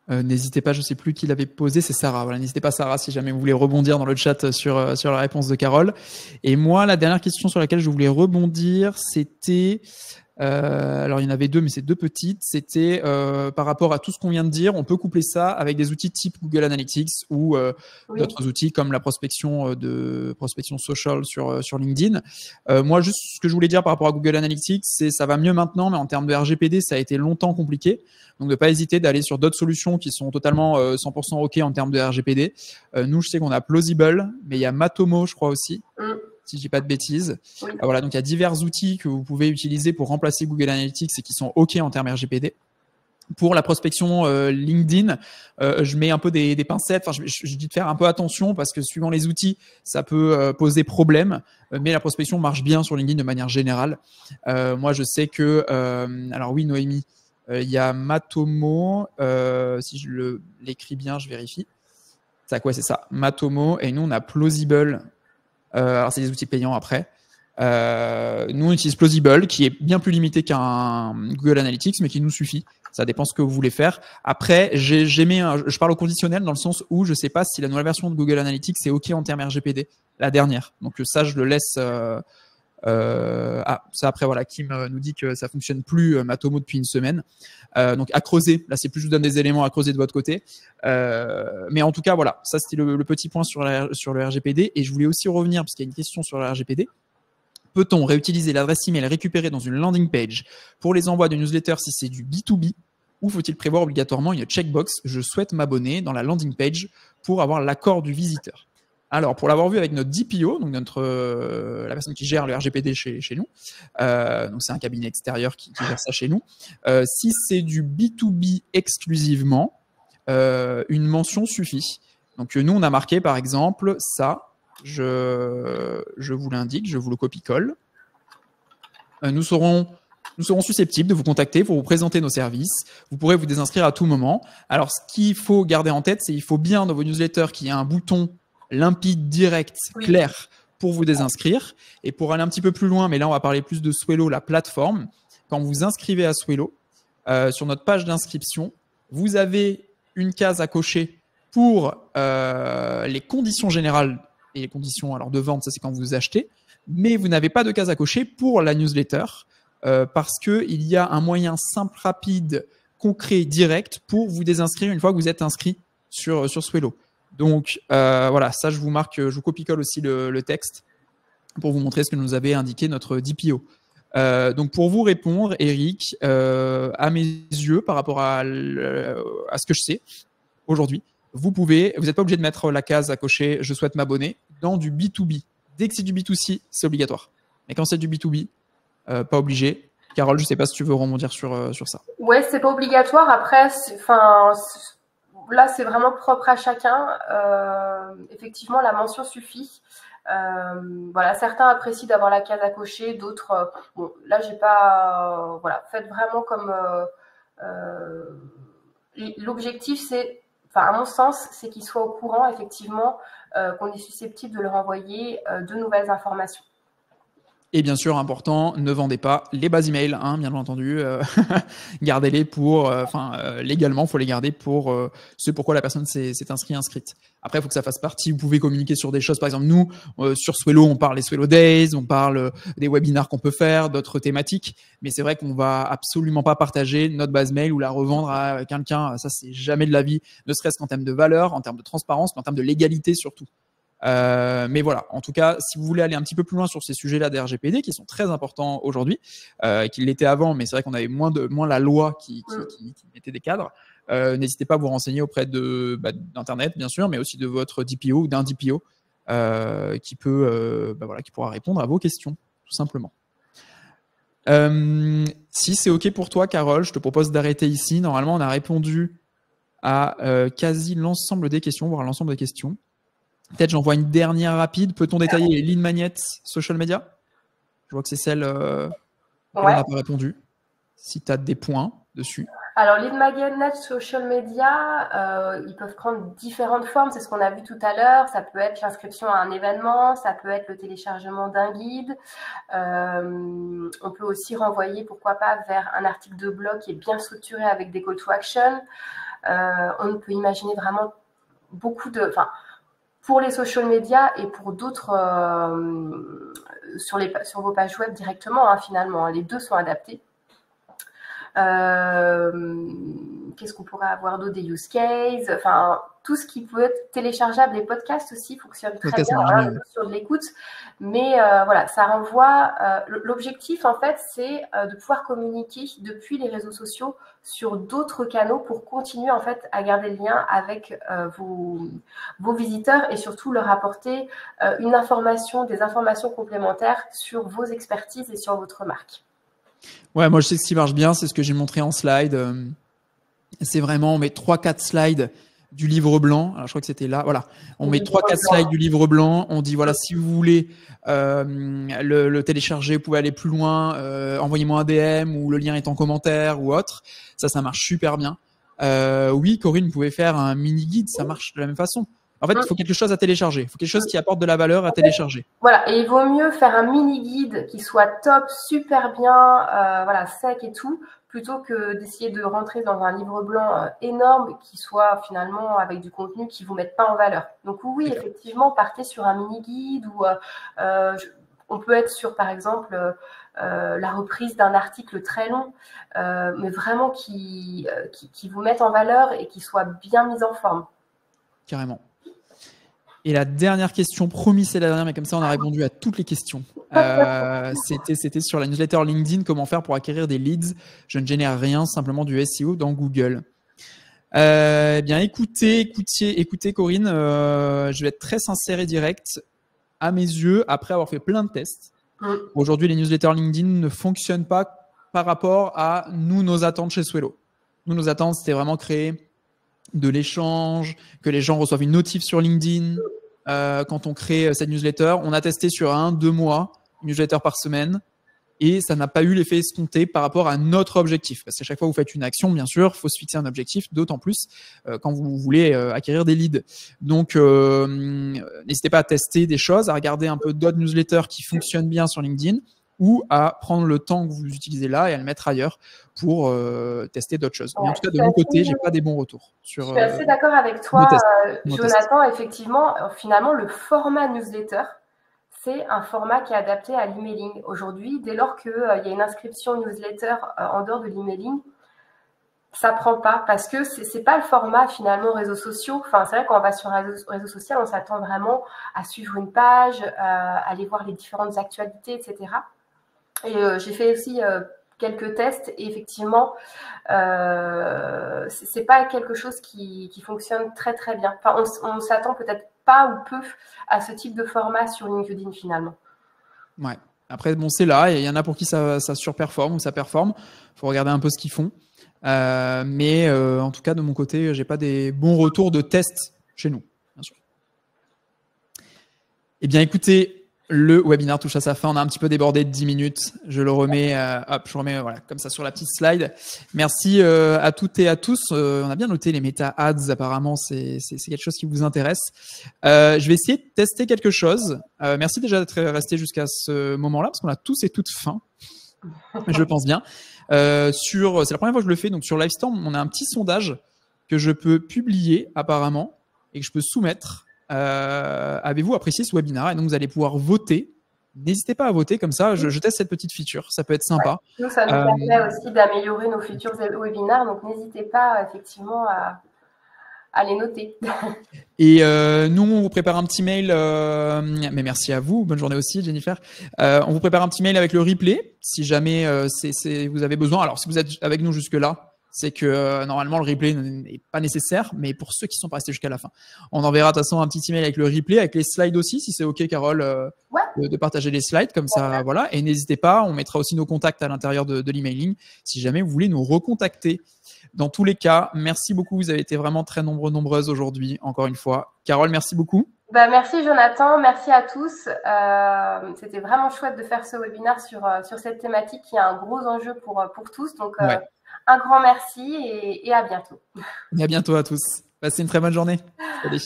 Speaker 1: N'hésitez pas, je ne sais plus qui l'avait posé, c'est Sarah. Voilà, n'hésitez pas Sarah si jamais vous voulez rebondir dans le chat sur la réponse de Carole. Et moi, la dernière question sur laquelle je voulais rebondir, c'était... alors il y en avait deux, mais c'est deux petites. C'était par rapport à tout ce qu'on vient de dire, on peut coupler ça avec des outils type Google Analytics ou d'autres outils comme la prospection social sur LinkedIn. Moi, juste ce que je voulais dire par rapport à Google Analytics, c'est ça va mieux maintenant, mais en termes de RGPD, ça a été longtemps compliqué. Donc, ne pas hésiter d'aller sur d'autres solutions qui sont totalement 100% OK en termes de RGPD. Nous, je sais qu'on a Plausible, mais il y a Matomo, je crois aussi. Si je dis pas de bêtises.
Speaker 2: Oui.
Speaker 1: Voilà, donc il y a divers outils que vous pouvez utiliser pour remplacer Google Analytics et qui sont OK en termes RGPD. Pour la prospection LinkedIn, je mets un peu des pincettes. Enfin, je dis de faire un peu attention parce que suivant les outils, ça peut poser problème. Mais la prospection marche bien sur LinkedIn de manière générale. Moi, je sais que... alors oui, Noémie, il y a Matomo. Si je l'écris bien, je vérifie. C'est quoi, c'est ça, Matomo. Et nous, on a Plausible. Alors, c'est des outils payants après. Nous, on utilise Plausible, qui est bien plus limité qu'un Google Analytics, mais qui nous suffit. Ça dépend ce que vous voulez faire. Après, je parle au conditionnel dans le sens où je ne sais pas si la nouvelle version de Google Analytics est OK en termes RGPD, la dernière. Donc ça, je le laisse. Ça après, voilà, Kim nous dit que ça ne fonctionne plus Matomo depuis une semaine. Donc à creuser. Là, c'est plus je vous donne des éléments à creuser de votre côté. Mais en tout cas, voilà, ça c'était le petit point sur le RGPD. Et je voulais aussi revenir, parce qu'il y a une question sur le RGPD. Peut-on réutiliser l'adresse email récupérée dans une landing page pour les envois de newsletters si c'est du B2B, ou faut-il prévoir obligatoirement une checkbox « Je souhaite m'abonner » dans la landing page pour avoir l'accord du visiteur? Alors, pour l'avoir vu avec notre DPO, donc la personne qui gère le RGPD chez nous, donc c'est un cabinet extérieur qui gère ça chez nous, si c'est du B2B exclusivement, une mention suffit. Donc nous, on a marqué par exemple ça. Je vous l'indique, je vous le copie-colle. Nous serons susceptibles de vous contacter pour vous présenter nos services. Vous pourrez vous désinscrire à tout moment. Alors, ce qu'il faut garder en tête, c'est qu'il faut bien dans vos newsletters qu'il y ait un bouton limpide, direct, clair pour vous désinscrire. Et pour aller un petit peu plus loin, mais là, on va parler plus de Swello, la plateforme. Quand vous vous inscrivez à Swello, sur notre page d'inscription, vous avez une case à cocher pour les conditions générales et les conditions alors, de vente, ça c'est quand vous achetez, mais vous n'avez pas de case à cocher pour la newsletter parce qu'il y a un moyen simple, rapide, concret, direct pour vous désinscrire une fois que vous êtes inscrit sur Swello. Donc voilà, ça je vous marque, je vous copie-colle aussi le texte pour vous montrer ce que nous avait indiqué notre DPO. Donc pour vous répondre, Eric, à mes yeux, par rapport à ce que je sais aujourd'hui, vous n'êtes pas obligé de mettre la case à cocher « Je souhaite m'abonner » dans du B2B. Dès que c'est du B2C, c'est obligatoire. Mais quand c'est du B2B, pas obligé. Carole, je ne sais pas si tu veux rebondir sur ça.
Speaker 2: Ouais, c'est pas obligatoire. Après, là, c'est vraiment propre à chacun. Effectivement, la mention suffit. Voilà, certains apprécient d'avoir la case à cocher, d'autres, bon, là, j'ai pas. Voilà, faites vraiment comme. L'objectif, c'est, à mon sens, c'est qu'ils soient au courant, effectivement, qu'on est susceptible de leur envoyer de nouvelles informations.
Speaker 1: Et bien sûr, important, ne vendez pas les bas emails, hein, bien entendu. Gardez-les pour, légalement, il faut les garder pour ce pourquoi la personne s'est inscrite. Après, il faut que ça fasse partie. Vous pouvez communiquer sur des choses. Par exemple, nous, sur Swello, on parle des Swello Days, on parle des webinars qu'on peut faire, d'autres thématiques. Mais c'est vrai qu'on va absolument pas partager notre base mail ou la revendre à quelqu'un. Ça, c'est jamais de la vie, ne serait-ce qu'en termes de valeur, en termes de transparence, mais en termes de légalité surtout. Mais voilà, en tout cas, si vous voulez aller un petit peu plus loin sur ces sujets-là des RGPD qui sont très importants aujourd'hui, qu'ils l'étaient avant, mais c'est vrai qu'on avait moins la loi qui mettait des cadres, n'hésitez pas à vous renseigner auprès d'Internet, bien sûr, mais aussi de votre DPO ou d'un DPO qui pourra répondre à vos questions, tout simplement. Si c'est OK pour toi, Carole, je te propose d'arrêter ici. Normalement, on a répondu à quasi l'ensemble des questions, voire l'ensemble des questions. Peut-être j'en vois une dernière rapide. Peut-on détailler les lead magnets social media? Je vois que c'est celle auquel on n'a pas répondu. Si tu as des points dessus.
Speaker 2: Alors, lead magnet social media, ils peuvent prendre différentes formes. C'est ce qu'on a vu tout à l'heure. Ça peut être l'inscription à un événement, ça peut être le téléchargement d'un guide. On peut aussi renvoyer, pourquoi pas, vers un article de blog qui est bien structuré avec des call to action. On peut imaginer vraiment beaucoup de... pour les social media et pour d'autres sur vos pages web directement, hein, finalement. Les deux sont adaptés. Qu'est-ce qu'on pourrait avoir d'autre? Des use cases, enfin tout ce qui peut être téléchargeable. Les podcasts aussi fonctionnent très bien sur de l'écoute, mais voilà, ça renvoie. L'objectif en fait, c'est de pouvoir communiquer depuis les réseaux sociaux sur d'autres canaux pour continuer en fait à garder le lien avec vos visiteurs et surtout leur apporter des informations complémentaires sur vos expertises et sur votre marque.
Speaker 1: Ouais, moi je sais ce qui marche bien, c'est ce que j'ai montré en slide. C'est vraiment, on met 3-4 slides du livre blanc. Alors je crois que c'était là, voilà. On met 3-4 slides du livre blanc. On dit voilà, si vous voulez le télécharger, vous pouvez aller plus loin, envoyez-moi un DM ou le lien est en commentaire ou autre. Ça marche super bien. Oui, Corinne, vous pouvez faire un mini guide, ça marche de la même façon. En fait, il faut quelque chose à télécharger. Il faut quelque chose qui apporte de la valeur à télécharger.
Speaker 2: Voilà, et il vaut mieux faire un mini-guide qui soit top, super bien, voilà, sec et tout, plutôt que d'essayer de rentrer dans un livre blanc énorme qui soit finalement avec du contenu qui ne vous mette pas en valeur. Donc oui, effectivement, partez sur un mini-guide ou on peut être sur, par exemple, la reprise d'un article très long, mais vraiment qui vous mette en valeur et qui soit bien mis en forme.
Speaker 1: Carrément. Et la dernière question, promis c'est la dernière, mais comme ça on a répondu à toutes les questions. C'était sur la newsletter LinkedIn, comment faire pour acquérir des leads. Je ne génère rien, simplement du SEO dans Google. Bien écoutez Corinne, je vais être très sincère et direct. À mes yeux, après avoir fait plein de tests, aujourd'hui les newsletters LinkedIn ne fonctionnent pas par rapport à nos attentes chez Swello. Nos attentes, c'était vraiment créer de l'échange, que les gens reçoivent une notif sur LinkedIn quand on crée cette newsletter. On a testé sur 1-2 mois, une newsletter par semaine, et ça n'a pas eu l'effet escompté par rapport à notre objectif. Parce qu'à chaque fois que vous faites une action, bien sûr, il faut se fixer un objectif, d'autant plus quand vous voulez acquérir des leads. Donc, n'hésitez pas à tester des choses, à regarder un peu d'autres newsletters qui fonctionnent bien sur LinkedIn, ou à prendre le temps que vous utilisez là et à le mettre ailleurs pour tester d'autres choses. Mais en tout cas, de mon côté, j'ai pas des bons retours.
Speaker 2: Je suis assez d'accord avec toi, Jonathan. Effectivement, finalement, le format newsletter, c'est un format qui est adapté à l'emailing. Aujourd'hui, dès lors qu'il y a une inscription newsletter en dehors de l'emailing, ça prend pas parce que c'est pas le format finalement réseaux sociaux. Enfin, c'est vrai qu'on va sur un réseau social, on s'attend vraiment à suivre une page, à aller voir les différentes actualités, etc. Et j'ai fait aussi quelques tests et effectivement, c'est pas quelque chose qui fonctionne très très bien. Enfin, on s'attend peut-être pas ou peu à ce type de format sur LinkedIn finalement.
Speaker 1: Ouais. Après, bon, c'est là, et il y en a pour qui ça surperforme ou ça performe. Il faut regarder un peu ce qu'ils font. Mais en tout cas, de mon côté, j'ai pas des bons retours de tests chez nous, bien sûr. Eh bien, écoutez, Le webinaire touche à sa fin. On a un petit peu débordé de 10 minutes. Je le remets, je remets voilà, comme ça sur la petite slide. Merci à toutes et à tous. On a bien noté les méta ads. Apparemment, c'est quelque chose qui vous intéresse. Je vais essayer de tester quelque chose. Merci déjà d'être resté jusqu'à ce moment-là parce qu'on a tous et toutes faim. Je pense bien. C'est la première fois que je le fais. Donc sur Livestorm, on a un petit sondage que je peux publier apparemment et que je peux soumettre. Avez-vous apprécié ce webinaire? Et donc vous allez pouvoir voter. N'hésitez pas à voter comme ça. Je teste cette petite feature. Ça peut être sympa.
Speaker 2: Ouais. Nous, ça nous permet aussi d'améliorer nos futurs webinaires. Donc n'hésitez pas effectivement à les noter.
Speaker 1: Et nous, on vous prépare un petit mail. Mais merci à vous. Bonne journée aussi, Jennifer. On vous prépare un petit mail avec le replay si jamais vous avez besoin. Alors, si vous êtes avec nous jusque-là, c'est que normalement, le replay n'est pas nécessaire. Mais pour ceux qui sont pas restés jusqu'à la fin, on enverra de toute façon un petit email avec le replay, avec les slides aussi, si c'est OK, Carole, de partager les slides. Comme ça, voilà. Et n'hésitez pas, on mettra aussi nos contacts à l'intérieur de l'emailing si jamais vous voulez nous recontacter. Dans tous les cas, merci beaucoup. Vous avez été vraiment très nombreuses aujourd'hui, encore une fois. Carole, merci beaucoup.
Speaker 2: Merci Jonathan, merci à tous. C'était vraiment chouette de faire ce webinaire sur cette thématique qui a un gros enjeu pour tous. Donc, un grand merci et à bientôt.
Speaker 1: Et à bientôt à tous. Passez une très bonne journée. Salut.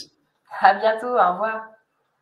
Speaker 2: À bientôt, au revoir.